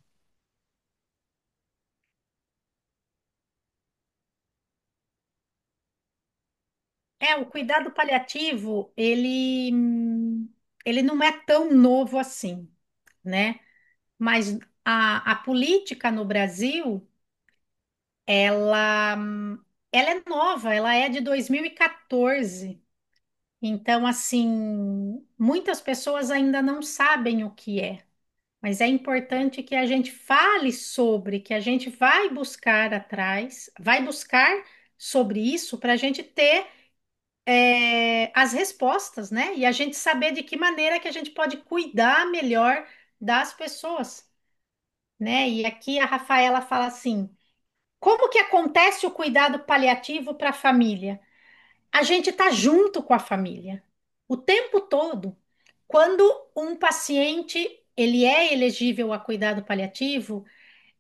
O cuidado paliativo, ele não é tão novo assim, né? Mas a política no Brasil, ela, ela é nova, ela é de 2014. Então, assim, muitas pessoas ainda não sabem o que é. Mas é importante que a gente fale sobre, que a gente vai buscar atrás, vai buscar sobre isso para a gente ter as respostas, né? E a gente saber de que maneira que a gente pode cuidar melhor das pessoas, né? E aqui a Rafaela fala assim: como que acontece o cuidado paliativo para a família? A gente está junto com a família o tempo todo. Quando um paciente ele é elegível a cuidado paliativo,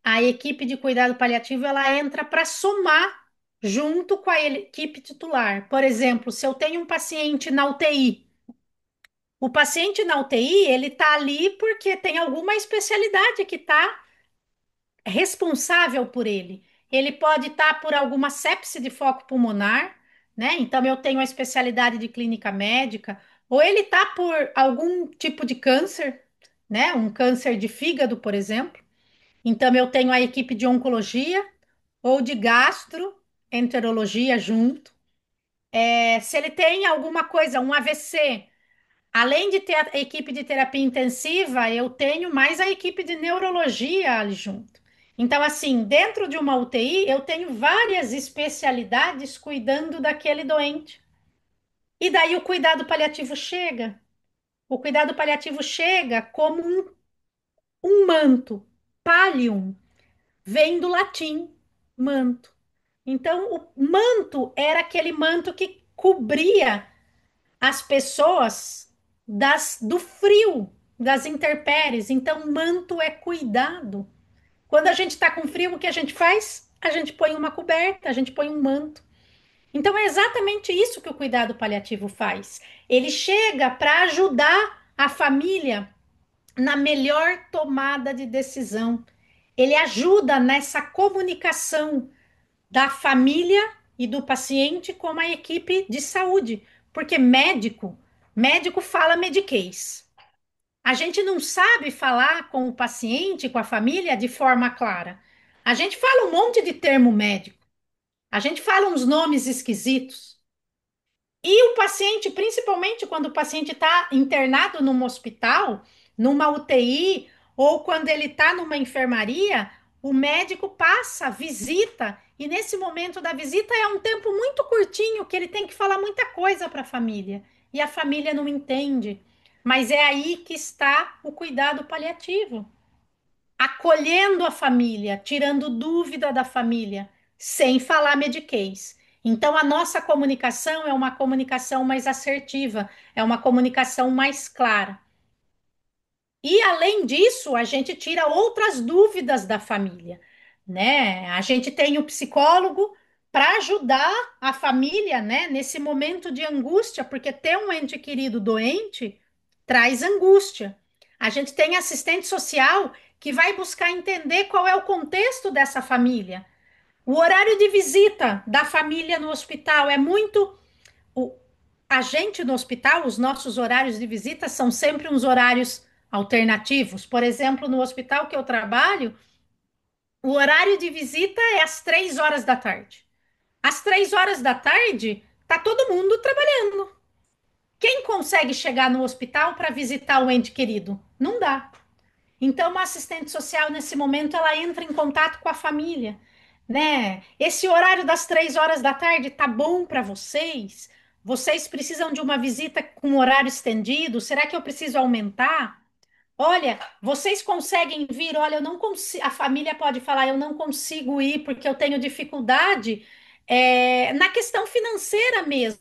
a equipe de cuidado paliativo ela entra para somar junto com a equipe titular. Por exemplo, se eu tenho um paciente na UTI, o paciente na UTI ele está ali porque tem alguma especialidade que está responsável por ele. Ele pode estar por alguma sepse de foco pulmonar, né? Então eu tenho a especialidade de clínica médica, ou ele está por algum tipo de câncer, né? Um câncer de fígado, por exemplo. Então eu tenho a equipe de oncologia ou de gastroenterologia junto. Se ele tem alguma coisa, um AVC, além de ter a equipe de terapia intensiva, eu tenho mais a equipe de neurologia ali junto. Então, assim, dentro de uma UTI, eu tenho várias especialidades cuidando daquele doente. E daí o cuidado paliativo chega. O cuidado paliativo chega como um manto. Pallium vem do latim, manto. Então, o manto era aquele manto que cobria as pessoas do frio, das intempéries. Então, manto é cuidado. Quando a gente está com frio, o que a gente faz? A gente põe uma coberta, a gente põe um manto. Então, é exatamente isso que o cuidado paliativo faz. Ele chega para ajudar a família na melhor tomada de decisão. Ele ajuda nessa comunicação da família e do paciente com a equipe de saúde, porque médico fala mediquês. A gente não sabe falar com o paciente, com a família, de forma clara. A gente fala um monte de termo médico, a gente fala uns nomes esquisitos. E o paciente, principalmente quando o paciente está internado num hospital, numa UTI, ou quando ele está numa enfermaria, o médico passa, visita, e nesse momento da visita é um tempo muito curtinho que ele tem que falar muita coisa para a família, e a família não entende. Mas é aí que está o cuidado paliativo, acolhendo a família, tirando dúvida da família, sem falar mediquês. Então, a nossa comunicação é uma comunicação mais assertiva, é uma comunicação mais clara. E, além disso, a gente tira outras dúvidas da família, né? A gente tem o psicólogo para ajudar a família, né, nesse momento de angústia, porque ter um ente querido doente traz angústia. A gente tem assistente social que vai buscar entender qual é o contexto dessa família. O horário de visita da família no hospital é muito. O, a gente no hospital, os nossos horários de visita são sempre uns horários alternativos. Por exemplo, no hospital que eu trabalho, o horário de visita é às 3 horas da tarde. Às 3 horas da tarde, tá todo mundo trabalhando. Quem consegue chegar no hospital para visitar o ente querido? Não dá. Então, uma assistente social, nesse momento, ela entra em contato com a família, né? Esse horário das 3 horas da tarde tá bom para vocês? Vocês precisam de uma visita com horário estendido? Será que eu preciso aumentar? Olha, vocês conseguem vir? Olha, eu não consigo. A família pode falar, eu não consigo ir porque eu tenho dificuldade, na questão financeira mesmo.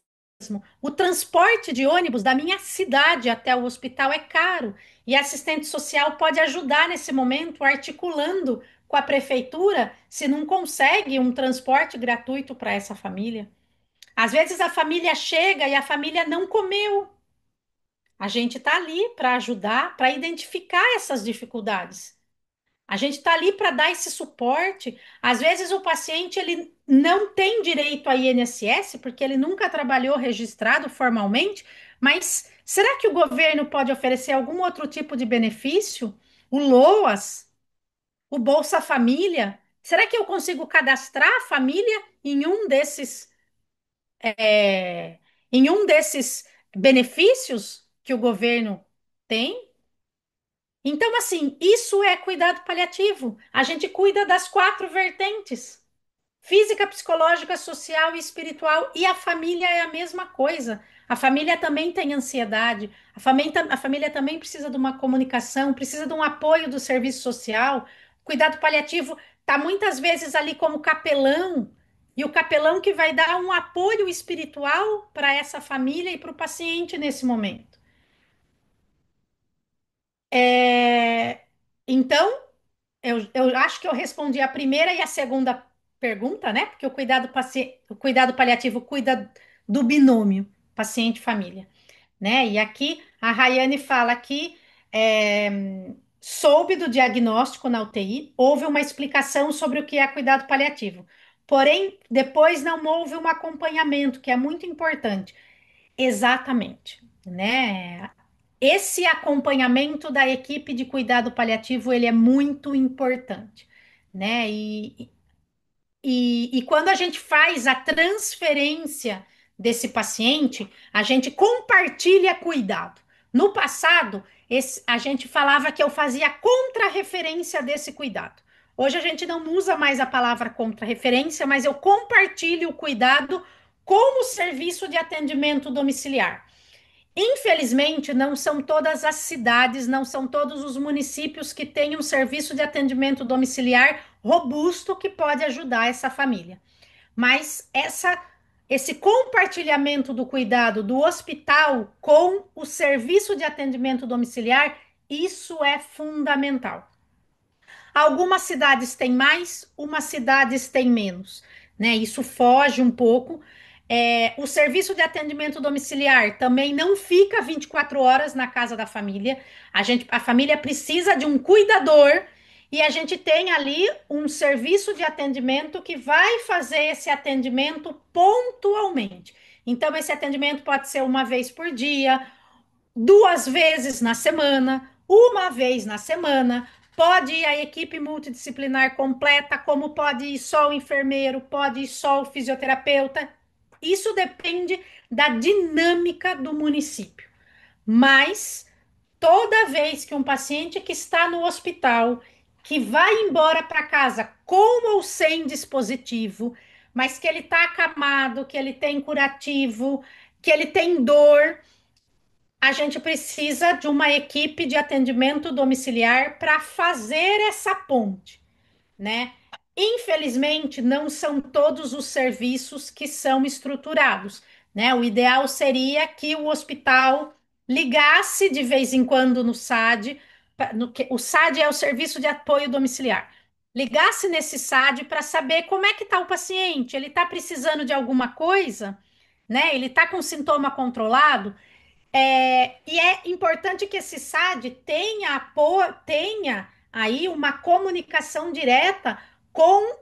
O transporte de ônibus da minha cidade até o hospital é caro e a assistente social pode ajudar nesse momento, articulando com a prefeitura se não consegue um transporte gratuito para essa família. Às vezes a família chega e a família não comeu. A gente está ali para ajudar, para identificar essas dificuldades. A gente está ali para dar esse suporte. Às vezes o paciente ele não tem direito a INSS porque ele nunca trabalhou registrado formalmente, mas será que o governo pode oferecer algum outro tipo de benefício? O LOAS, o Bolsa Família? Será que eu consigo cadastrar a família é, em um desses benefícios que o governo tem? Então, assim, isso é cuidado paliativo. A gente cuida das quatro vertentes: física, psicológica, social e espiritual. E a família é a mesma coisa. A família também tem ansiedade. A família também precisa de uma comunicação, precisa de um apoio do serviço social. Cuidado paliativo está muitas vezes ali como capelão. E o capelão que vai dar um apoio espiritual para essa família e para o paciente nesse momento. É, Então, eu acho que eu respondi a primeira e a segunda pergunta, né? Porque o cuidado paliativo cuida do binômio paciente-família, né? E aqui a Rayane fala que soube do diagnóstico na UTI, houve uma explicação sobre o que é cuidado paliativo. Porém, depois não houve um acompanhamento, que é muito importante. Exatamente, né? Esse acompanhamento da equipe de cuidado paliativo, ele é muito importante, né? E quando a gente faz a transferência desse paciente, a gente compartilha cuidado. No passado, a gente falava que eu fazia contra-referência desse cuidado. Hoje a gente não usa mais a palavra contra-referência, mas eu compartilho o cuidado com o serviço de atendimento domiciliar. Infelizmente, não são todas as cidades, não são todos os municípios que têm um serviço de atendimento domiciliar robusto que pode ajudar essa família. Mas esse compartilhamento do cuidado do hospital com o serviço de atendimento domiciliar, isso é fundamental. Algumas cidades têm mais, umas cidades têm menos, né? Isso foge um pouco. O serviço de atendimento domiciliar também não fica 24 horas na casa da família. A família precisa de um cuidador e a gente tem ali um serviço de atendimento que vai fazer esse atendimento pontualmente. Então, esse atendimento pode ser uma vez por dia, 2 vezes na semana, uma vez na semana. Pode ir a equipe multidisciplinar completa, como pode ir só o enfermeiro, pode ir só o fisioterapeuta. Isso depende da dinâmica do município. Mas toda vez que um paciente que está no hospital, que vai embora para casa com ou sem dispositivo, mas que ele está acamado, que ele tem curativo, que ele tem dor, a gente precisa de uma equipe de atendimento domiciliar para fazer essa ponte, né? Infelizmente, não são todos os serviços que são estruturados, né? O ideal seria que o hospital ligasse de vez em quando no SAD, o SAD é o Serviço de Apoio Domiciliar. Ligasse nesse SAD para saber como é que está o paciente, ele está precisando de alguma coisa, né? Ele está com sintoma controlado. E é importante que esse SAD tenha aí uma comunicação direta com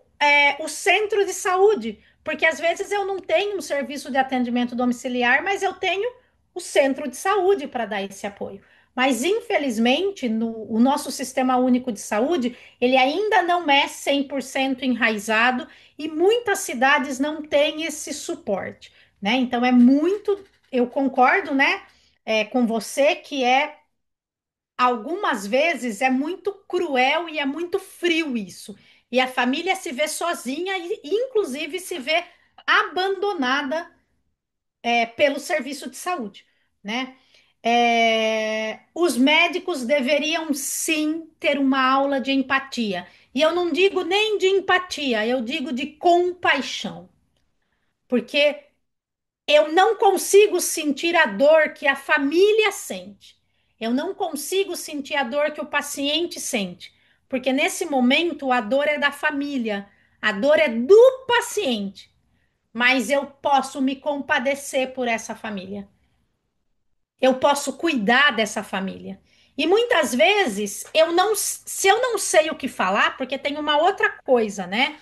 o centro de saúde, porque às vezes eu não tenho um serviço de atendimento domiciliar, mas eu tenho o centro de saúde para dar esse apoio. Mas, infelizmente, o nosso sistema único de saúde, ele ainda não é 100% enraizado e muitas cidades não têm esse suporte, né? Então, eu concordo, né? Com você que algumas vezes é muito cruel e é muito frio isso. E a família se vê sozinha e inclusive se vê abandonada pelo serviço de saúde, né? Os médicos deveriam sim ter uma aula de empatia. E eu não digo nem de empatia, eu digo de compaixão. Porque eu não consigo sentir a dor que a família sente. Eu não consigo sentir a dor que o paciente sente. Porque nesse momento a dor é da família, a dor é do paciente. Mas eu posso me compadecer por essa família. Eu posso cuidar dessa família. E muitas vezes se eu não sei o que falar, porque tem uma outra coisa, né?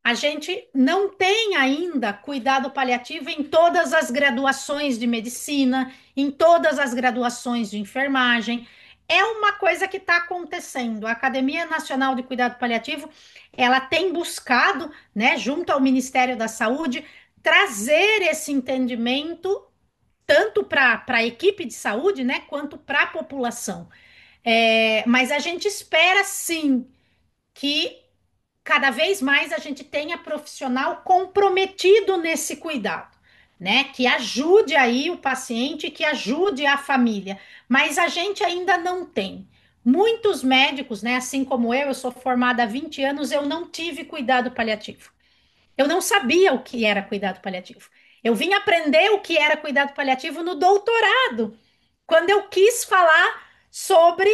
A gente não tem ainda cuidado paliativo em todas as graduações de medicina, em todas as graduações de enfermagem. É uma coisa que está acontecendo. A Academia Nacional de Cuidado Paliativo, ela tem buscado, né, junto ao Ministério da Saúde, trazer esse entendimento tanto para a equipe de saúde, né, quanto para a população. Mas a gente espera sim que cada vez mais a gente tenha profissional comprometido nesse cuidado, né? Que ajude aí o paciente, que ajude a família, mas a gente ainda não tem. Muitos médicos, né, assim como eu sou formada há 20 anos, eu não tive cuidado paliativo. Eu não sabia o que era cuidado paliativo. Eu vim aprender o que era cuidado paliativo no doutorado, quando eu quis falar sobre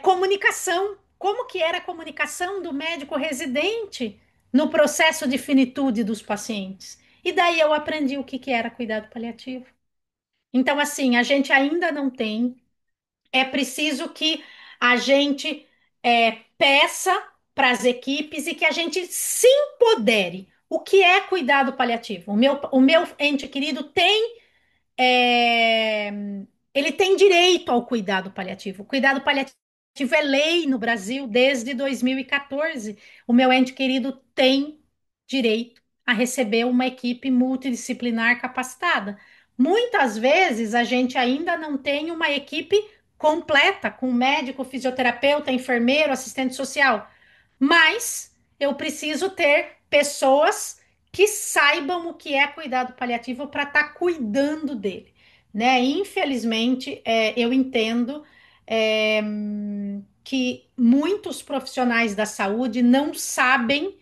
comunicação, como que era a comunicação do médico residente no processo de finitude dos pacientes. E daí eu aprendi o que que era cuidado paliativo. Então, assim, a gente ainda não tem, é preciso que a gente peça para as equipes e que a gente se empodere. O que é cuidado paliativo? O meu ente querido é, ele tem direito ao cuidado paliativo. O cuidado paliativo é lei no Brasil desde 2014. O meu ente querido tem direito a receber uma equipe multidisciplinar capacitada. Muitas vezes a gente ainda não tem uma equipe completa com médico, fisioterapeuta, enfermeiro, assistente social, mas eu preciso ter pessoas que saibam o que é cuidado paliativo para estar cuidando dele, né? Infelizmente, eu entendo que muitos profissionais da saúde não sabem,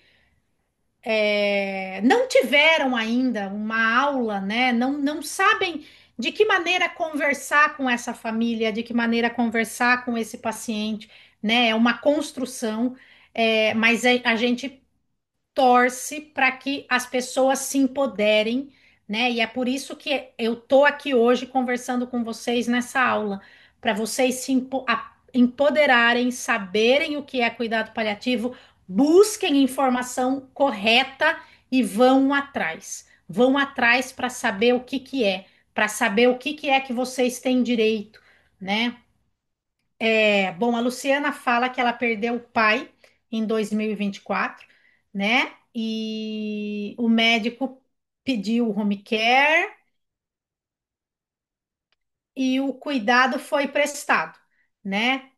não tiveram ainda uma aula, né? Não sabem de que maneira conversar com essa família, de que maneira conversar com esse paciente, né? É uma construção, mas a gente torce para que as pessoas se empoderem, né? E é por isso que eu tô aqui hoje conversando com vocês nessa aula, para vocês empoderarem, saberem o que é cuidado paliativo, busquem informação correta e vão atrás. Vão atrás para saber o que que é, para saber o que que é que vocês têm direito, né? Bom, a Luciana fala que ela perdeu o pai em 2024, né? E o médico pediu o home care e o cuidado foi prestado, né?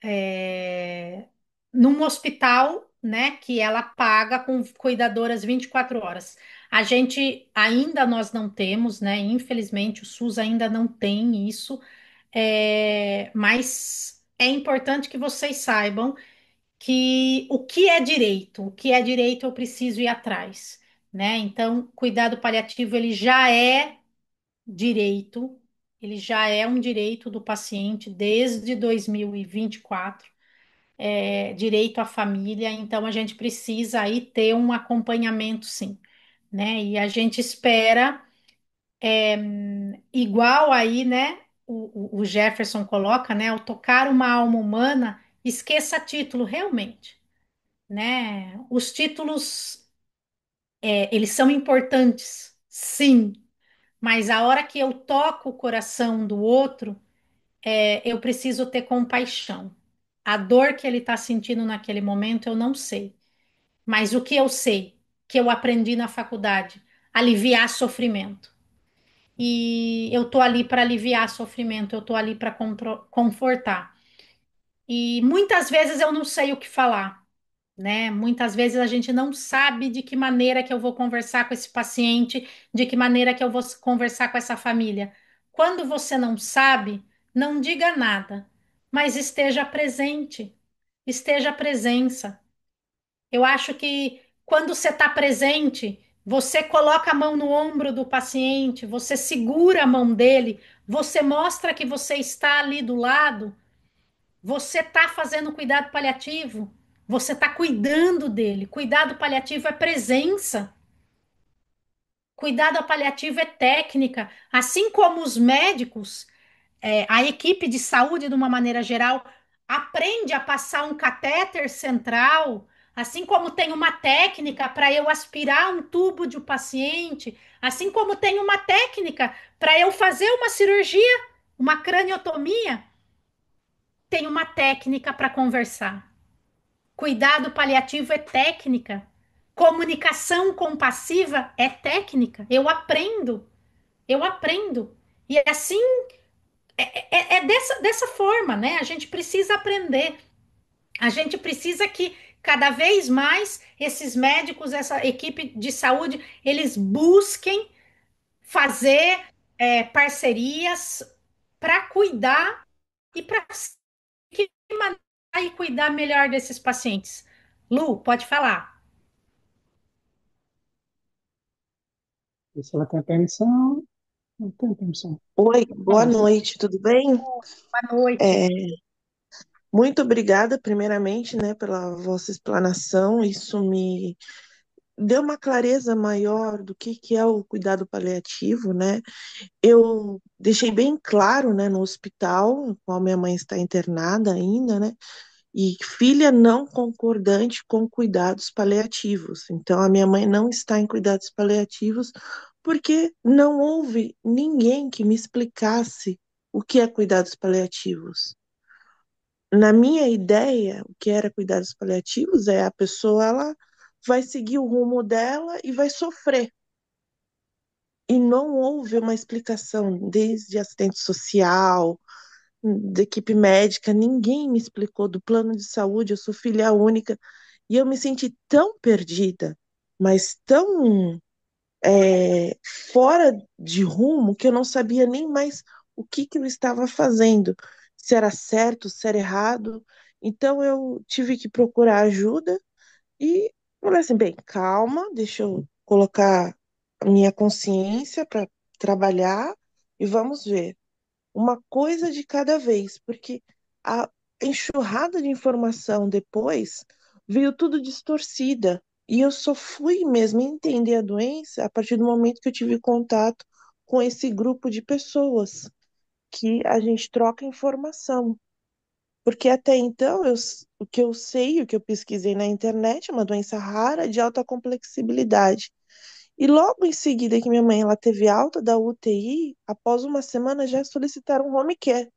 é, Num hospital, né, que ela paga com cuidadoras 24 horas. A gente ainda nós não temos, né? Infelizmente, o SUS ainda não tem isso, mas é importante que vocês saibam que o que é direito eu preciso ir atrás, né? Então, cuidado paliativo ele já é direito, ele já é um direito do paciente desde 2024, direito à família, então a gente precisa aí ter um acompanhamento, sim, né? E a gente espera, igual aí, né? O Jefferson coloca, né? Ao tocar uma alma humana, esqueça título, realmente, né? Os títulos, eles são importantes, sim, mas a hora que eu toco o coração do outro, eu preciso ter compaixão. A dor que ele está sentindo naquele momento, eu não sei. Mas o que eu sei, que eu aprendi na faculdade, aliviar sofrimento. E eu tô ali para aliviar sofrimento, eu tô ali para confortar. E muitas vezes eu não sei o que falar, né? Muitas vezes a gente não sabe de que maneira que eu vou conversar com esse paciente, de que maneira que eu vou conversar com essa família. Quando você não sabe, não diga nada, mas esteja presente, esteja a presença. Eu acho que quando você está presente, você coloca a mão no ombro do paciente, você segura a mão dele, você mostra que você está ali do lado, você está fazendo cuidado paliativo, você está cuidando dele. Cuidado paliativo é presença. Cuidado paliativo é técnica. Assim como os médicos, a equipe de saúde, de uma maneira geral, aprende a passar um catéter central, assim como tem uma técnica para eu aspirar um tubo de um paciente, assim como tem uma técnica para eu fazer uma cirurgia, uma craniotomia, tem uma técnica para conversar. Cuidado paliativo é técnica. Comunicação compassiva é técnica. Eu aprendo, eu aprendo. E assim é dessa forma, né? A gente precisa aprender. A gente precisa que cada vez mais esses médicos, essa equipe de saúde, eles busquem fazer parcerias para cuidar e para que maneira e cuidar melhor desses pacientes. Lu, pode falar. Se ela tem permissão, não tem permissão. Oi, boa Fala, sim. noite, tudo bem? Boa noite. É, muito obrigada, primeiramente, né, pela vossa explanação. Isso me deu uma clareza maior do que é o cuidado paliativo, né? Eu deixei bem claro, né, no hospital, no qual minha mãe está internada ainda, né? E filha não concordante com cuidados paliativos. Então, a minha mãe não está em cuidados paliativos porque não houve ninguém que me explicasse o que é cuidados paliativos. Na minha ideia, o que era cuidados paliativos é a pessoa ela vai seguir o rumo dela e vai sofrer. E não houve uma explicação desde assistente social, da equipe médica, ninguém me explicou do plano de saúde, eu sou filha única e eu me senti tão perdida, mas tão fora de rumo que eu não sabia nem mais o que eu estava fazendo, se era certo, se era errado. Então eu tive que procurar ajuda e falei assim, bem, calma, deixa eu colocar a minha consciência para trabalhar e vamos ver uma coisa de cada vez, porque a enxurrada de informação depois veio tudo distorcida. E eu só fui mesmo entender a doença a partir do momento que eu tive contato com esse grupo de pessoas, que a gente troca informação. Porque até então, o que eu sei, o que eu pesquisei na internet, é uma doença rara de alta complexibilidade. E logo em seguida que minha mãe ela teve alta da UTI, após uma semana já solicitaram home care.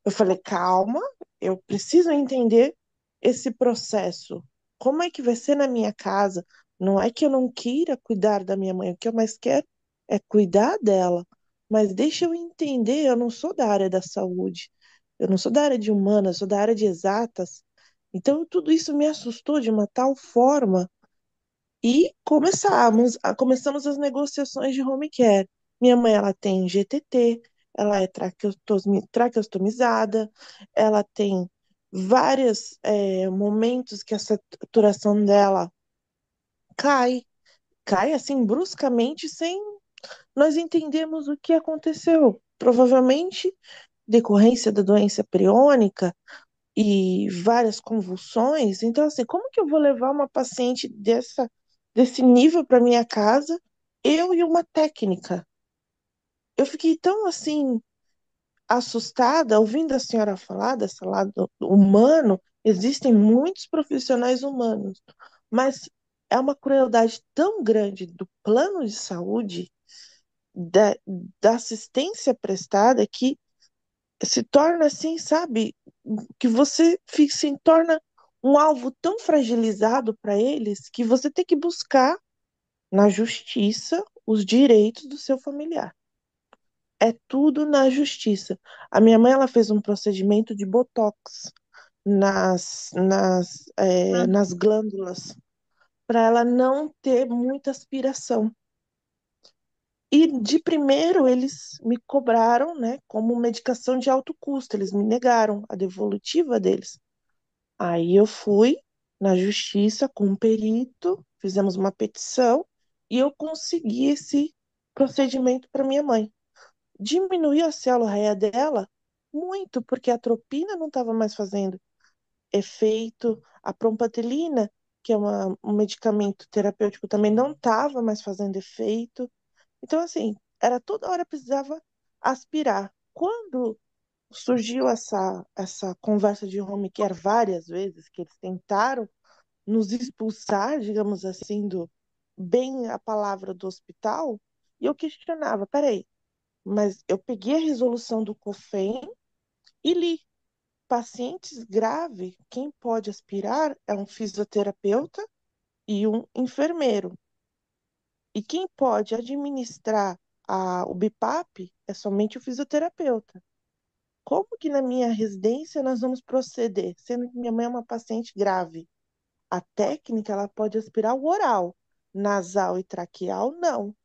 Eu falei, calma, eu preciso entender esse processo. Como é que vai ser na minha casa? Não é que eu não queira cuidar da minha mãe, o que eu mais quero é cuidar dela. Mas deixa eu entender, eu não sou da área da saúde, eu não sou da área de humanas, eu sou da área de exatas. Então, tudo isso me assustou de uma tal forma e começamos as negociações de home care. Minha mãe, ela tem GTT, ela é traqueostomizada, ela tem vários momentos que a saturação dela cai, cai assim bruscamente, sem nós entendermos o que aconteceu. Provavelmente decorrência da doença priônica e várias convulsões. Então, assim, como que eu vou levar uma paciente desse nível para minha casa, eu e uma técnica? Eu fiquei tão assim assustada ouvindo a senhora falar desse lado humano. Existem muitos profissionais humanos, mas é uma crueldade tão grande do plano de saúde, da, da assistência prestada, que se torna assim, sabe, que se torna um alvo tão fragilizado para eles que você tem que buscar na justiça os direitos do seu familiar. É tudo na justiça. A minha mãe, ela fez um procedimento de botox nas glândulas para ela não ter muita aspiração. E de primeiro eles me cobraram, né, como medicação de alto custo, eles me negaram a devolutiva deles. Aí eu fui na justiça com um perito, fizemos uma petição e eu consegui esse procedimento para minha mãe. Diminuiu a célula-réia dela muito, porque a atropina não estava mais fazendo efeito, a prompatelina, que é um medicamento terapêutico, também não estava mais fazendo efeito. Então, assim, era toda hora precisava aspirar. Quando surgiu essa conversa de home care várias vezes, que eles tentaram nos expulsar, digamos assim, bem a palavra do hospital, e eu questionava, peraí, mas eu peguei a resolução do COFEM e li, pacientes graves, quem pode aspirar é um fisioterapeuta e um enfermeiro. E quem pode administrar o BIPAP é somente o fisioterapeuta. Como que na minha residência nós vamos proceder, sendo que minha mãe é uma paciente grave? A técnica, ela pode aspirar o oral, nasal e traqueal, não.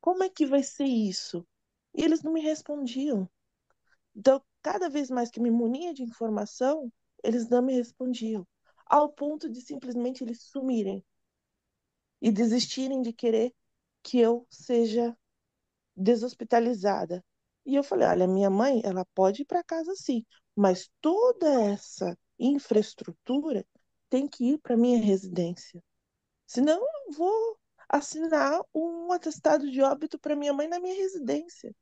Como é que vai ser isso? E eles não me respondiam. Então, cada vez mais que me munia de informação, eles não me respondiam, ao ponto de simplesmente eles sumirem e desistirem de querer que eu seja deshospitalizada. E eu falei, olha, minha mãe, ela pode ir para casa sim, mas toda essa infraestrutura tem que ir para minha residência. Senão eu vou assinar um atestado de óbito para minha mãe na minha residência.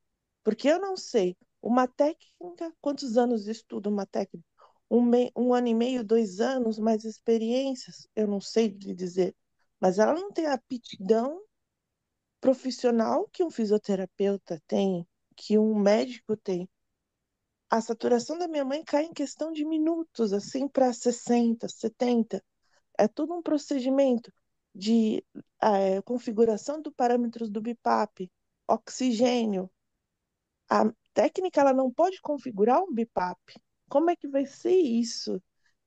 Porque eu não sei. Uma técnica, quantos anos de estudo uma técnica? Um ano e meio, 2 anos, mais experiências, eu não sei lhe dizer. Mas ela não tem a aptidão profissional que um fisioterapeuta tem, que um médico tem. A saturação da minha mãe cai em questão de minutos, assim, para 60, 70. É todo um procedimento de configuração dos parâmetros do BIPAP, oxigênio. A técnica, ela não pode configurar um BIPAP. Como é que vai ser isso?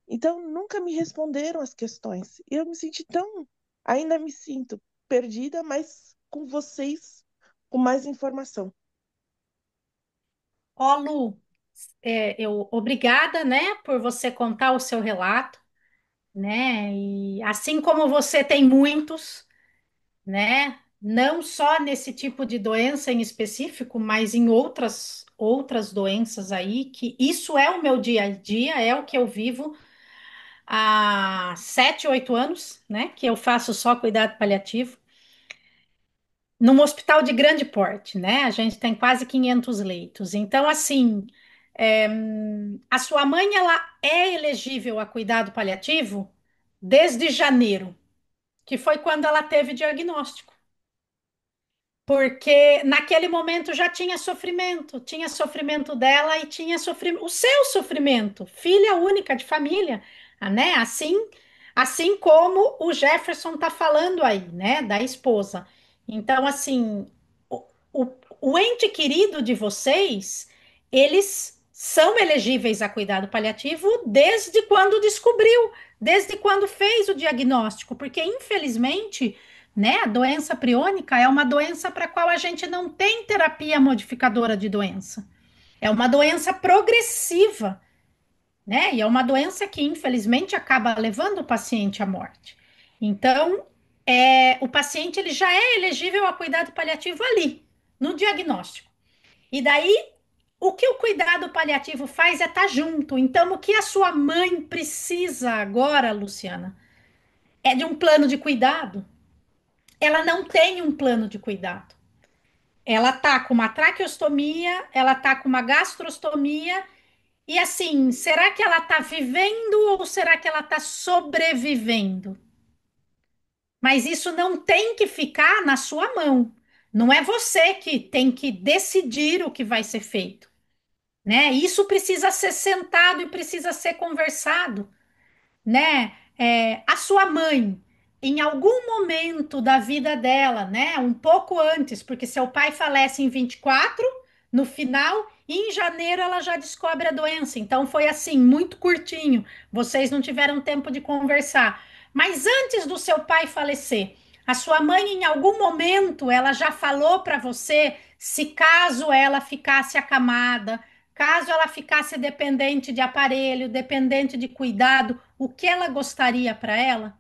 Então, nunca me responderam as questões. E eu me senti tão. Ainda me sinto perdida, mas com vocês, com mais informação. Ó, Lu, obrigada, né, por você contar o seu relato, né? E assim como você tem muitos, né? Não só nesse tipo de doença em específico, mas em outras doenças aí, que isso é o meu dia a dia, é o que eu vivo há 7, 8 anos, né? Que eu faço só cuidado paliativo, num hospital de grande porte, né? A gente tem quase 500 leitos. Então, assim, é, a sua mãe, ela é elegível a cuidado paliativo desde janeiro, que foi quando ela teve diagnóstico. porque naquele momento já tinha sofrimento dela e tinha sofrimento, o seu sofrimento, filha única de família, né? Assim como o Jefferson está falando aí, né, da esposa. Então, assim, o, o, o ente querido de vocês, eles são elegíveis a cuidado paliativo desde quando descobriu, desde quando fez o diagnóstico, porque infelizmente, né? A doença priônica é uma doença para a qual a gente não tem terapia modificadora de doença. É uma doença progressiva, né? E é uma doença que, infelizmente, acaba levando o paciente à morte. Então, o paciente ele já é elegível a cuidado paliativo ali, no diagnóstico. E daí, o que o cuidado paliativo faz é estar junto. Então, o que a sua mãe precisa agora, Luciana, é de um plano de cuidado. Ela não tem um plano de cuidado. Ela tá com uma traqueostomia, ela tá com uma gastrostomia, e assim, será que ela tá vivendo ou será que ela tá sobrevivendo? Mas isso não tem que ficar na sua mão. Não é você que tem que decidir o que vai ser feito, né? Isso precisa ser sentado e precisa ser conversado, né? A sua mãe, em algum momento da vida dela, né? Um pouco antes, porque seu pai falece em 24, no final, e em janeiro ela já descobre a doença. Então foi assim, muito curtinho. Vocês não tiveram tempo de conversar. Mas antes do seu pai falecer, a sua mãe, em algum momento, ela já falou para você se caso ela ficasse acamada, caso ela ficasse dependente de aparelho, dependente de cuidado, o que ela gostaria para ela?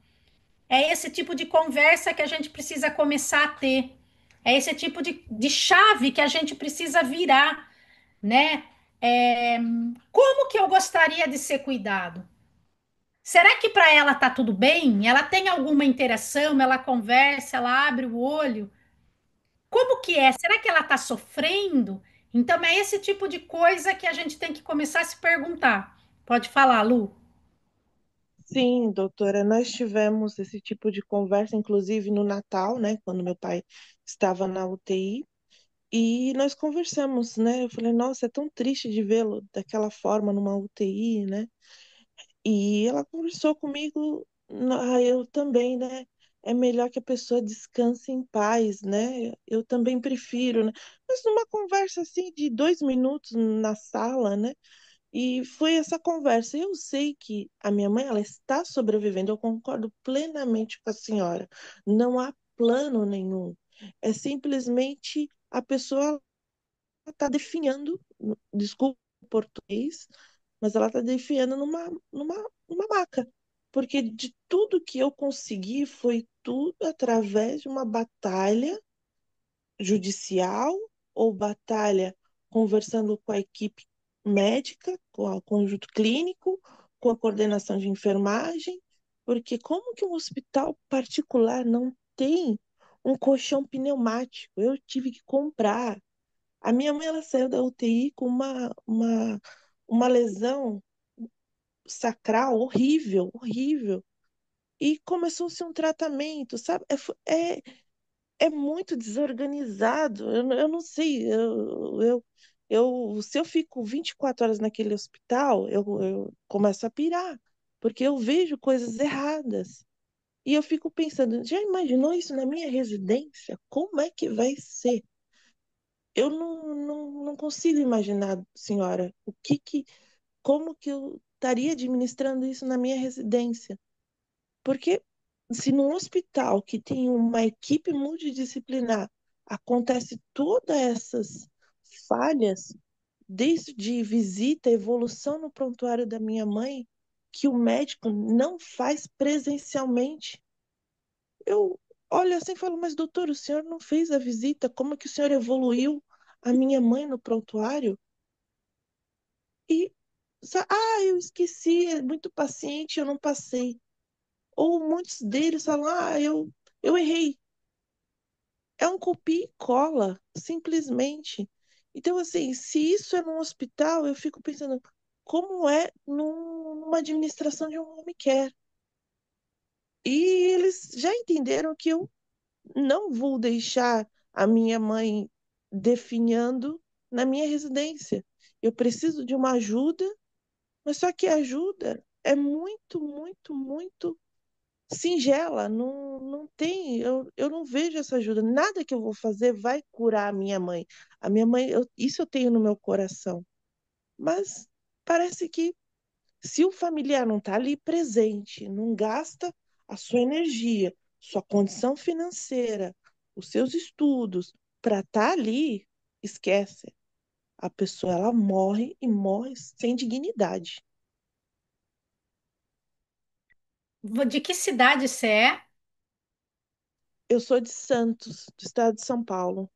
É esse tipo de conversa que a gente precisa começar a ter. É esse tipo de chave que a gente precisa virar, né? É, como que eu gostaria de ser cuidado? Será que para ela tá tudo bem? Ela tem alguma interação? Ela conversa? Ela abre o olho? Como que é? Será que ela está sofrendo? Então é esse tipo de coisa que a gente tem que começar a se perguntar. Pode falar, Lu? Sim, doutora, nós tivemos esse tipo de conversa, inclusive no Natal, né, quando meu pai estava na UTI, e nós conversamos, né? Eu falei, nossa, é tão triste de vê-lo daquela forma numa UTI, né? E ela conversou comigo, eu também, né? É melhor que a pessoa descanse em paz, né? Eu também prefiro, né? Mas numa conversa assim de 2 minutos na sala, né? E foi essa conversa. Eu sei que a minha mãe, ela está sobrevivendo, eu concordo plenamente com a senhora. Não há plano nenhum. É simplesmente a pessoa está definhando, desculpa o português, mas ela está definhando numa maca. Porque de tudo que eu consegui foi tudo através de uma batalha judicial ou batalha conversando com a equipe médica, com o conjunto clínico, com a coordenação de enfermagem, porque como que um hospital particular não tem um colchão pneumático? Eu tive que comprar. A minha mãe ela saiu da UTI com uma lesão sacral horrível, horrível. E começou-se um tratamento, sabe? É muito desorganizado. Eu não sei. Se eu fico 24 horas naquele hospital, eu começo a pirar, porque eu vejo coisas erradas. E eu fico pensando, já imaginou isso na minha residência? Como é que vai ser? Eu não consigo imaginar, senhora, como que eu estaria administrando isso na minha residência? Porque se num hospital que tem uma equipe multidisciplinar acontece todas essas falhas, desde visita, evolução no prontuário da minha mãe, que o médico não faz presencialmente, eu olho assim e falo, mas doutor, o senhor não fez a visita, como é que o senhor evoluiu a minha mãe no prontuário? E, eu esqueci, é muito paciente, eu não passei. Ou muitos deles falam, eu errei. É um copia e cola, simplesmente. Então, assim, se isso é num hospital, eu fico pensando, como é numa administração de um home care? E eles já entenderam que eu não vou deixar. a minha mãe definhando na minha residência. Eu preciso de uma ajuda, mas só que a ajuda é muito, muito, muito singela. Não, não tem, eu não vejo essa ajuda. Nada que eu vou fazer vai curar a minha mãe. A minha mãe, isso eu tenho no meu coração. Mas parece que se o familiar não está ali presente, não gasta a sua energia, sua condição financeira, os seus estudos para estar ali, esquece. A pessoa ela morre e morre sem dignidade. De que cidade você é? Eu sou de Santos, do estado de São Paulo.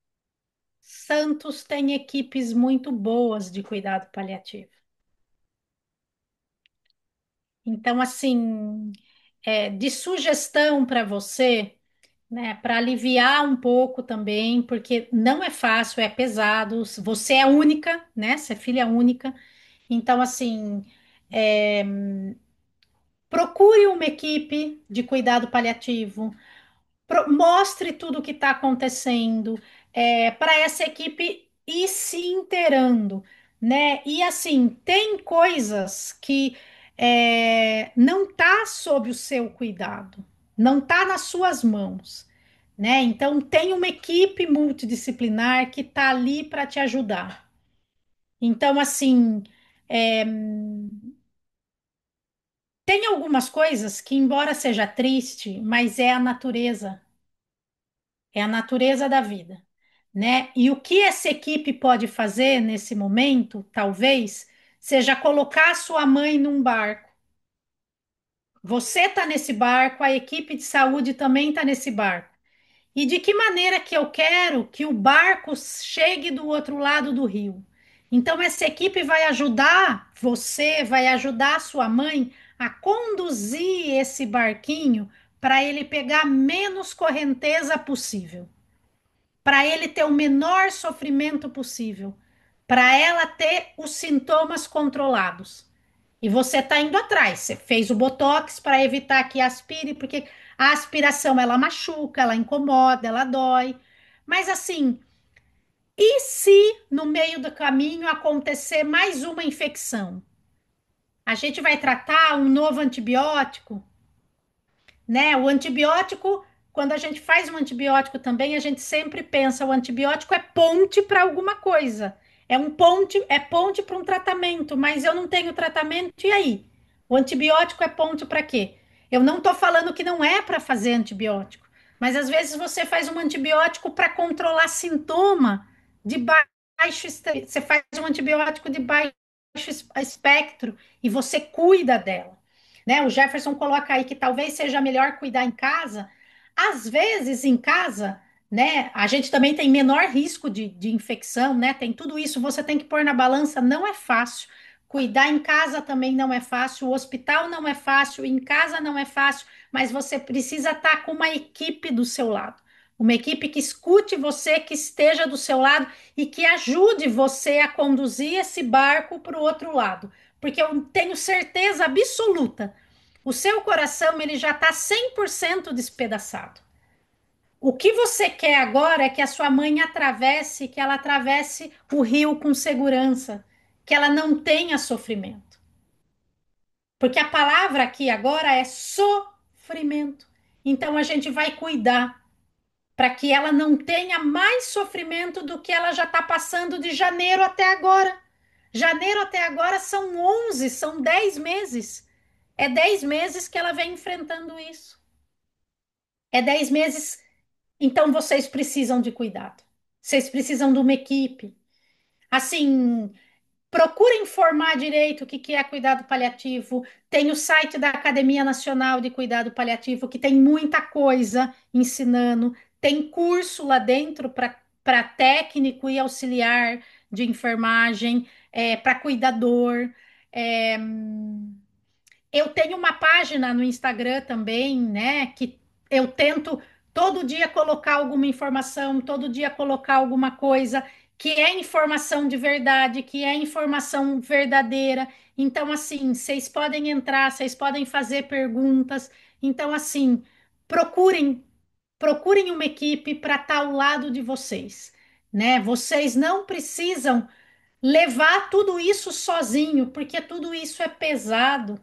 Santos tem equipes muito boas de cuidado paliativo. Então, assim, de sugestão para você, né, para aliviar um pouco também, porque não é fácil, é pesado. Você é única, né? Você é filha única. Então, assim, é, procure uma equipe de cuidado paliativo. Mostre tudo o que está acontecendo, para essa equipe ir se inteirando, né? E assim, tem coisas que não tá sob o seu cuidado, não tá nas suas mãos, né? Então tem uma equipe multidisciplinar que tá ali para te ajudar. Então, assim, é, tem algumas coisas que, embora seja triste, mas é a natureza da vida, né? E o que essa equipe pode fazer nesse momento, talvez, seja colocar a sua mãe num barco. Você está nesse barco, a equipe de saúde também está nesse barco. E de que maneira que eu quero que o barco chegue do outro lado do rio? Então, essa equipe vai ajudar você, vai ajudar a sua mãe a conduzir esse barquinho para ele pegar menos correnteza possível, para ele ter o menor sofrimento possível, para ela ter os sintomas controlados. E você está indo atrás. Você fez o botox para evitar que aspire, porque a aspiração ela machuca, ela incomoda, ela dói. Mas assim, e se no meio do caminho acontecer mais uma infecção? A gente vai tratar um novo antibiótico, né? O antibiótico, quando a gente faz um antibiótico também, a gente sempre pensa, o antibiótico é ponte para alguma coisa. É ponte para um tratamento, mas eu não tenho tratamento, e aí? O antibiótico é ponte para quê? Eu não estou falando que não é para fazer antibiótico, mas às vezes você faz um antibiótico para controlar sintoma de você faz um antibiótico de baixo espectro e você cuida dela, né? O Jefferson coloca aí que talvez seja melhor cuidar em casa. Às vezes, em casa, né? A gente também tem menor risco de infecção, né? Tem tudo isso, você tem que pôr na balança, não é fácil. Cuidar em casa também não é fácil, o hospital não é fácil, em casa não é fácil, mas você precisa estar com uma equipe do seu lado. Uma equipe que escute você, que esteja do seu lado e que ajude você a conduzir esse barco para o outro lado. Porque eu tenho certeza absoluta, o seu coração ele já está 100% despedaçado. O que você quer agora é que a sua mãe atravesse, que ela atravesse o rio com segurança, que ela não tenha sofrimento. Porque a palavra aqui agora é sofrimento. Então a gente vai cuidar para que ela não tenha mais sofrimento do que ela já está passando de janeiro até agora. Janeiro até agora são 11, são 10 meses. É 10 meses que ela vem enfrentando isso. É 10 meses. Então vocês precisam de cuidado. Vocês precisam de uma equipe. Assim, procurem informar direito o que que é cuidado paliativo. Tem o site da Academia Nacional de Cuidado Paliativo, que tem muita coisa ensinando. Tem curso lá dentro para técnico e auxiliar de enfermagem, para cuidador. É, eu tenho uma página no Instagram também, né? Que eu tento todo dia colocar alguma informação, todo dia colocar alguma coisa que é informação de verdade, que é informação verdadeira. Então, assim, vocês podem entrar, vocês podem fazer perguntas. Então, assim, procurem procurem uma equipe para estar ao lado de vocês, né? Vocês não precisam levar tudo isso sozinho, porque tudo isso é pesado,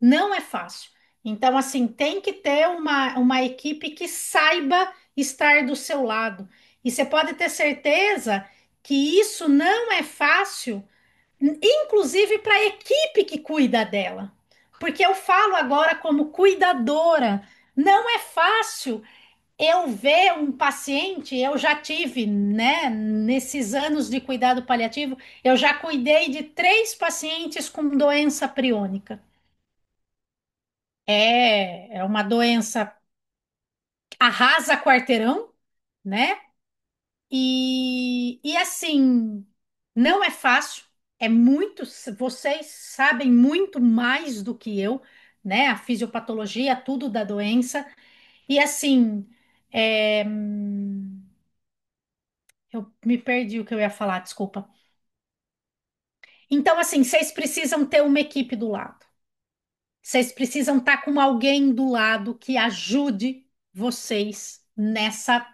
não é fácil. Então, assim, tem que ter uma equipe que saiba estar do seu lado. E você pode ter certeza que isso não é fácil, inclusive para a equipe que cuida dela. Porque eu falo agora como cuidadora, não é fácil eu ver um paciente, eu já tive, né, nesses anos de cuidado paliativo, eu já cuidei de 3 pacientes com doença priônica. É uma doença arrasa quarteirão, né? E assim, não é fácil, é muito, vocês sabem muito mais do que eu, né? A fisiopatologia, tudo da doença. E assim, é, eu me perdi o que eu ia falar, desculpa. Então, assim, vocês precisam ter uma equipe do lado. Vocês precisam estar com alguém do lado que ajude vocês nessa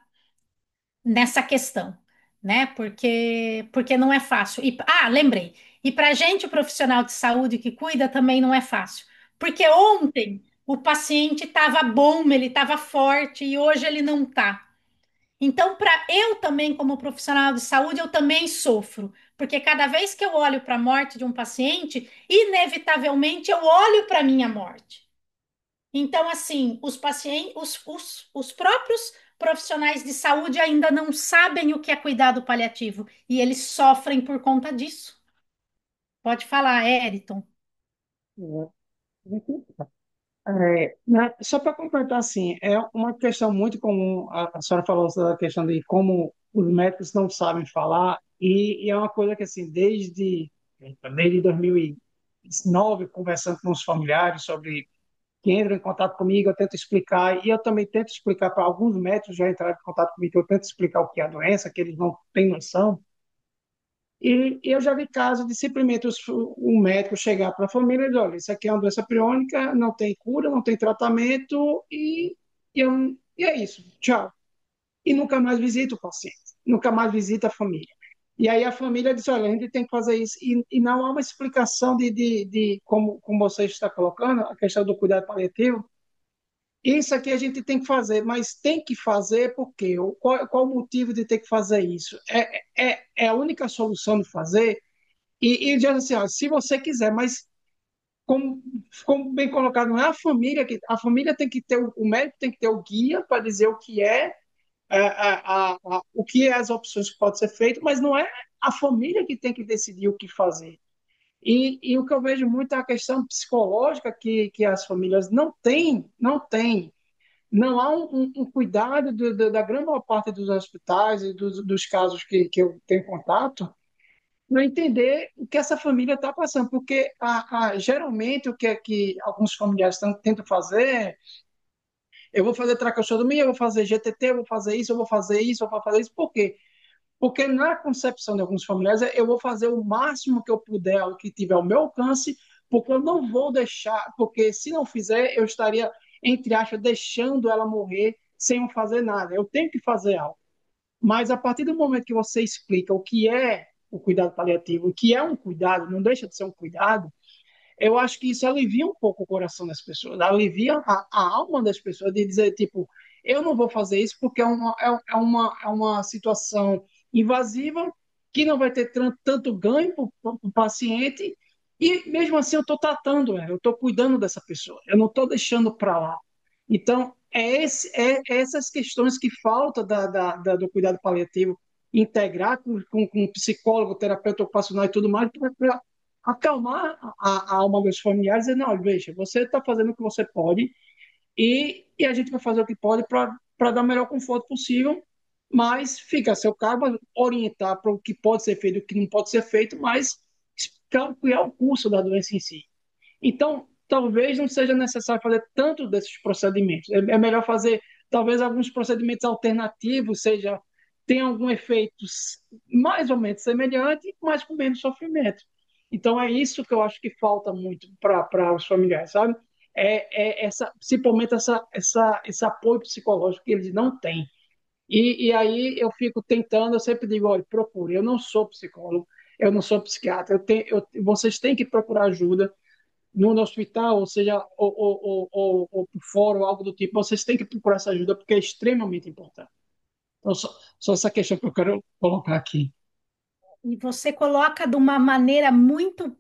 questão, né? Porque não é fácil. Lembrei. E para a gente, o profissional de saúde que cuida, também não é fácil. Porque ontem o paciente estava bom, ele estava forte e hoje ele não está. Então, para eu também, como profissional de saúde, eu também sofro, porque cada vez que eu olho para a morte de um paciente, inevitavelmente eu olho para a minha morte. Então, assim, os pacientes, os próprios profissionais de saúde ainda não sabem o que é cuidado paliativo e eles sofrem por conta disso. Pode falar, Eriton. Só para completar, assim, é uma questão muito comum, a senhora falou da questão de como os médicos não sabem falar, e é uma coisa que, assim, desde 2009, conversando com os familiares sobre que entram em contato comigo, eu tento explicar, e eu também tento explicar para alguns médicos já entraram em contato comigo, eu tento explicar o que é a doença, que eles não têm noção. E eu já vi casos de simplesmente o médico chegar para a família e dizer, olha, isso aqui é uma doença priônica, não tem cura, não tem tratamento, e é isso, tchau. E nunca mais visita o paciente, nunca mais visita a família. E aí a família diz, olha, a gente tem que fazer isso. E não há uma explicação de como você está colocando, a questão do cuidado paliativo, isso aqui a gente tem que fazer, mas tem que fazer por quê? Qual o motivo de ter que fazer isso? É a única solução de fazer? E diz assim, ó, se você quiser, mas como, como bem colocado, não é a família tem que ter, o médico tem que ter o guia para dizer o que é, o que é as opções que pode ser feito, mas não é a família que tem que decidir o que fazer. E o que eu vejo muito é a questão psicológica que as famílias não têm. Não há um cuidado da grande maior parte dos hospitais e dos casos que eu tenho contato, não entender o que essa família está passando, porque geralmente o que é que alguns familiares tentam fazer é, eu vou fazer traqueostomia, eu vou fazer GTT, eu vou fazer isso, eu vou fazer isso, eu vou fazer isso, por quê? Porque na concepção de alguns familiares, eu vou fazer o máximo que eu puder, o que tiver ao meu alcance, porque eu não vou deixar, porque se não fizer, eu estaria, entre aspas, deixando ela morrer sem eu fazer nada. Eu tenho que fazer algo. Mas a partir do momento que você explica o que é o cuidado paliativo, o que é um cuidado, não deixa de ser um cuidado, eu acho que isso alivia um pouco o coração das pessoas, alivia a alma das pessoas de dizer, tipo, eu não vou fazer isso porque é uma situação invasiva que não vai ter tanto ganho para o paciente e mesmo assim eu estou tratando ela, eu estou cuidando dessa pessoa, eu não estou deixando para lá. Então, essas questões que falta do cuidado paliativo integrar com psicólogo, terapeuta ocupacional e tudo mais, para acalmar a alma dos familiares e dizer, não, veja, você está fazendo o que você pode e a gente vai fazer o que pode para dar o melhor conforto possível, mas fica a seu cargo orientar para o que pode ser feito e o que não pode ser feito, mas calcular o curso da doença em si. Então, talvez não seja necessário fazer tanto desses procedimentos. É melhor fazer, talvez, alguns procedimentos alternativos, seja, tem algum efeito mais ou menos semelhante, mas com menos sofrimento. Então, é isso que eu acho que falta muito para os familiares, sabe? principalmente esse apoio psicológico que eles não têm. E aí eu fico tentando, eu sempre digo, olha, procure. Eu não sou psicólogo, eu não sou psiquiatra. Vocês têm que procurar ajuda no hospital, ou seja, ou por fora, ou algo do tipo. Vocês têm que procurar essa ajuda porque é extremamente importante. Então, só essa questão que eu quero colocar aqui. E você coloca de uma maneira muito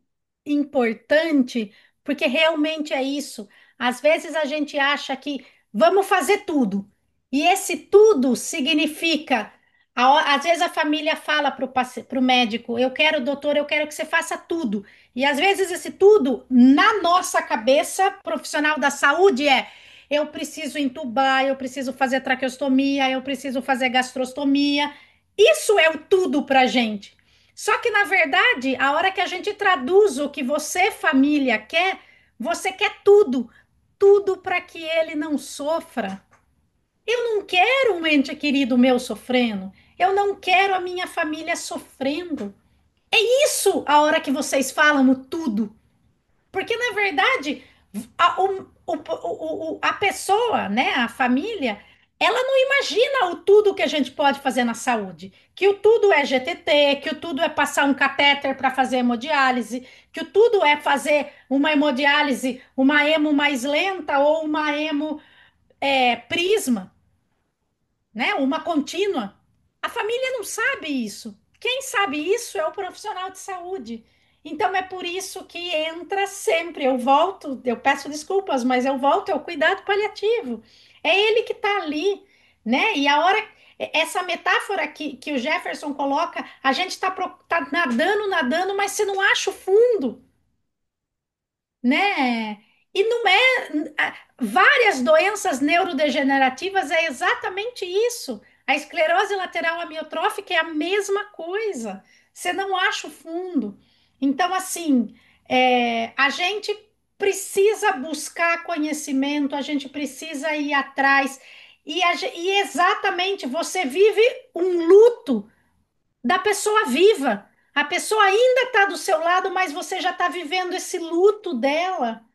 importante, porque realmente é isso. Às vezes a gente acha que vamos fazer tudo, e esse tudo significa. Às vezes a família fala para o médico: eu quero, doutor, eu quero que você faça tudo. E às vezes esse tudo, na nossa cabeça, profissional da saúde, é: eu preciso entubar, eu preciso fazer traqueostomia, eu preciso fazer gastrostomia. Isso é o tudo para gente. Só que, na verdade, a hora que a gente traduz o que você, família, quer, você quer tudo, tudo para que ele não sofra. Eu não quero um ente querido meu sofrendo, eu não quero a minha família sofrendo. É isso a hora que vocês falam o tudo. Porque, na verdade, a pessoa, né, a família, ela não imagina o tudo que a gente pode fazer na saúde. Que o tudo é GTT, que o tudo é passar um catéter para fazer hemodiálise, que o tudo é fazer uma hemodiálise, uma hemo mais lenta ou uma hemo prisma, né? Uma contínua. A família não sabe isso. Quem sabe isso é o profissional de saúde. Então é por isso que entra sempre. Eu volto, eu peço desculpas, mas eu volto, é o cuidado paliativo. É ele que está ali, né? E a hora, essa metáfora que o Jefferson coloca, a gente está tá nadando, nadando, mas você não acha o fundo, né? E não é. Várias doenças neurodegenerativas é exatamente isso. A esclerose lateral amiotrófica é a mesma coisa. Você não acha o fundo. Então, assim, a gente precisa buscar conhecimento, a gente precisa ir atrás. E exatamente, você vive um luto da pessoa viva. A pessoa ainda está do seu lado, mas você já está vivendo esse luto dela.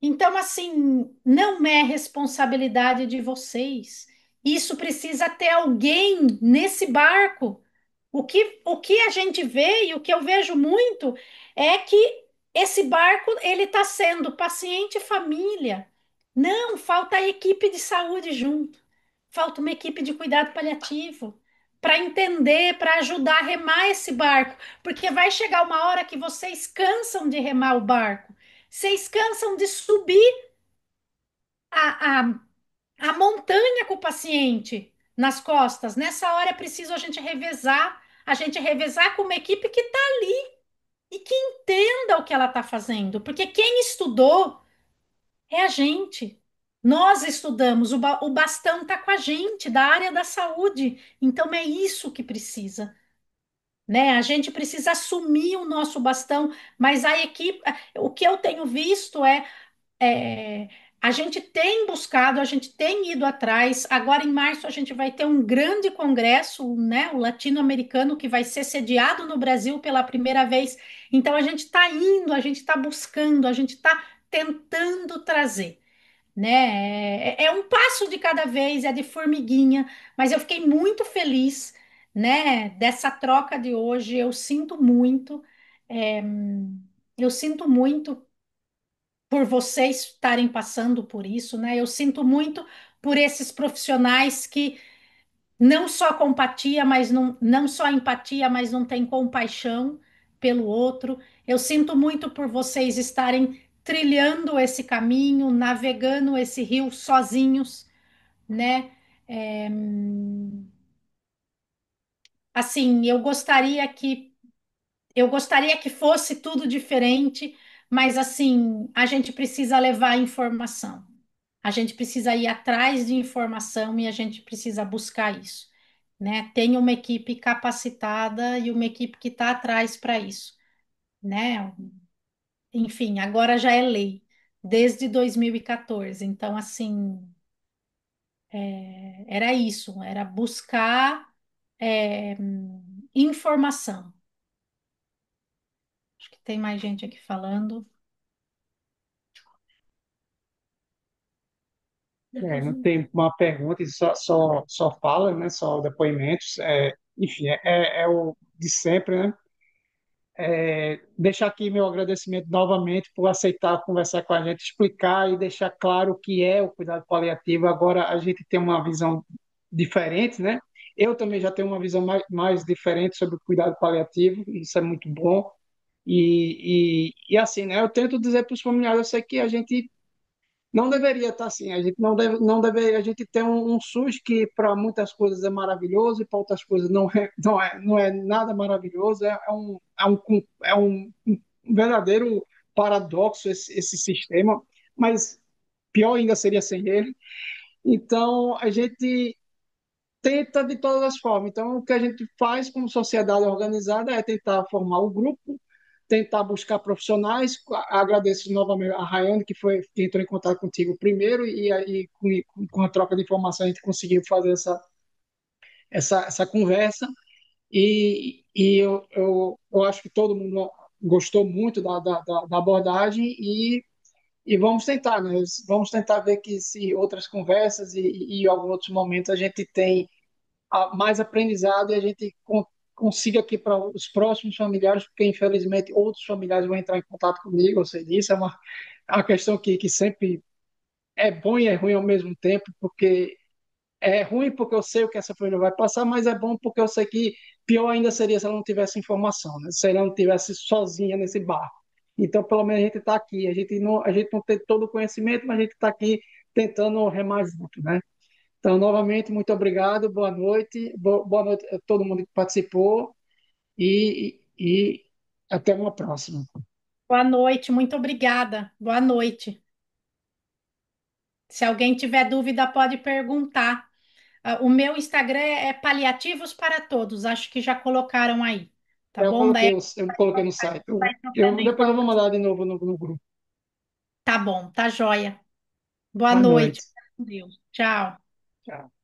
Então, assim, não é responsabilidade de vocês. Isso precisa ter alguém nesse barco. O que a gente vê e o que eu vejo muito é que esse barco ele está sendo paciente e família. Não, falta a equipe de saúde junto. Falta uma equipe de cuidado paliativo para entender, para ajudar a remar esse barco, porque vai chegar uma hora que vocês cansam de remar o barco. Vocês cansam de subir a, a, a montanha com o paciente nas costas. Nessa hora é preciso a gente revezar com uma equipe que está ali e que entenda o que ela está fazendo, porque quem estudou é a gente. Nós estudamos, o bastão está com a gente, da área da saúde. Então é isso que precisa, né? A gente precisa assumir o nosso bastão, mas a equipe, o que eu tenho visto é, a gente tem buscado, a gente tem ido atrás. Agora, em março, a gente vai ter um grande congresso, né, o latino-americano, que vai ser sediado no Brasil pela primeira vez. Então, a gente está indo, a gente está buscando, a gente está tentando trazer, né? É um passo de cada vez, é de formiguinha, mas eu fiquei muito feliz, né, dessa troca de hoje. É, eu sinto muito por vocês estarem passando por isso, né? Eu sinto muito por esses profissionais que não só compatia, mas não só empatia, mas não tem compaixão pelo outro. Eu sinto muito por vocês estarem trilhando esse caminho, navegando esse rio sozinhos, né? É, assim, eu gostaria que fosse tudo diferente, mas assim, a gente precisa levar informação. A gente precisa ir atrás de informação e a gente precisa buscar isso, né? Tem uma equipe capacitada e uma equipe que está atrás para isso, né? Enfim, agora já é lei, desde 2014. Então, assim, era isso, era buscar é, informação. Acho que tem mais gente aqui falando. Não tem uma pergunta, e só fala, né? Só depoimentos. Enfim, é o de sempre, né? Deixar aqui meu agradecimento novamente por aceitar conversar com a gente, explicar e deixar claro o que é o cuidado paliativo. Agora a gente tem uma visão diferente, né? Eu também já tenho uma visão mais diferente sobre o cuidado paliativo, isso é muito bom. E assim, né? Eu tento dizer para os familiares, eu sei que a gente não deveria estar assim. A gente não deve, a gente tem um SUS que para muitas coisas é maravilhoso e para outras coisas não é nada maravilhoso. É um verdadeiro paradoxo esse sistema, mas pior ainda seria sem ele. Então, a gente tenta de todas as formas. Então, o que a gente faz como sociedade organizada é tentar formar o grupo, tentar buscar profissionais. Agradeço novamente a Rayane, que entrou em contato contigo primeiro, e aí com a troca de informação a gente conseguiu fazer essa conversa. E eu acho que todo mundo gostou muito da abordagem e vamos tentar, né? Vamos tentar ver que se outras conversas e alguns outros momentos a gente tem mais aprendizado e a gente consiga aqui para os próximos familiares, porque infelizmente outros familiares vão entrar em contato comigo, eu sei disso, é uma questão que sempre é bom e é ruim ao mesmo tempo, porque é ruim porque eu sei o que essa família vai passar, mas é bom porque eu sei que pior ainda seria se ela não tivesse informação, né? Se ela não tivesse sozinha nesse barco. Então, pelo menos a gente está aqui, a gente não tem todo o conhecimento, mas a gente está aqui tentando remar junto, né? Então, novamente, muito obrigado, boa noite, boa noite a todo mundo que participou e até uma próxima. Boa noite, muito obrigada. Boa noite. Se alguém tiver dúvida, pode perguntar. O meu Instagram é Paliativos para Todos, acho que já colocaram aí, tá Eu bom? Daí coloquei, eu coloquei no site. vai trocando Depois eu vou informação. mandar de novo no grupo. Tá bom, tá joia. Boa Boa noite. noite. Fica com Deus. Tchau. Tchau.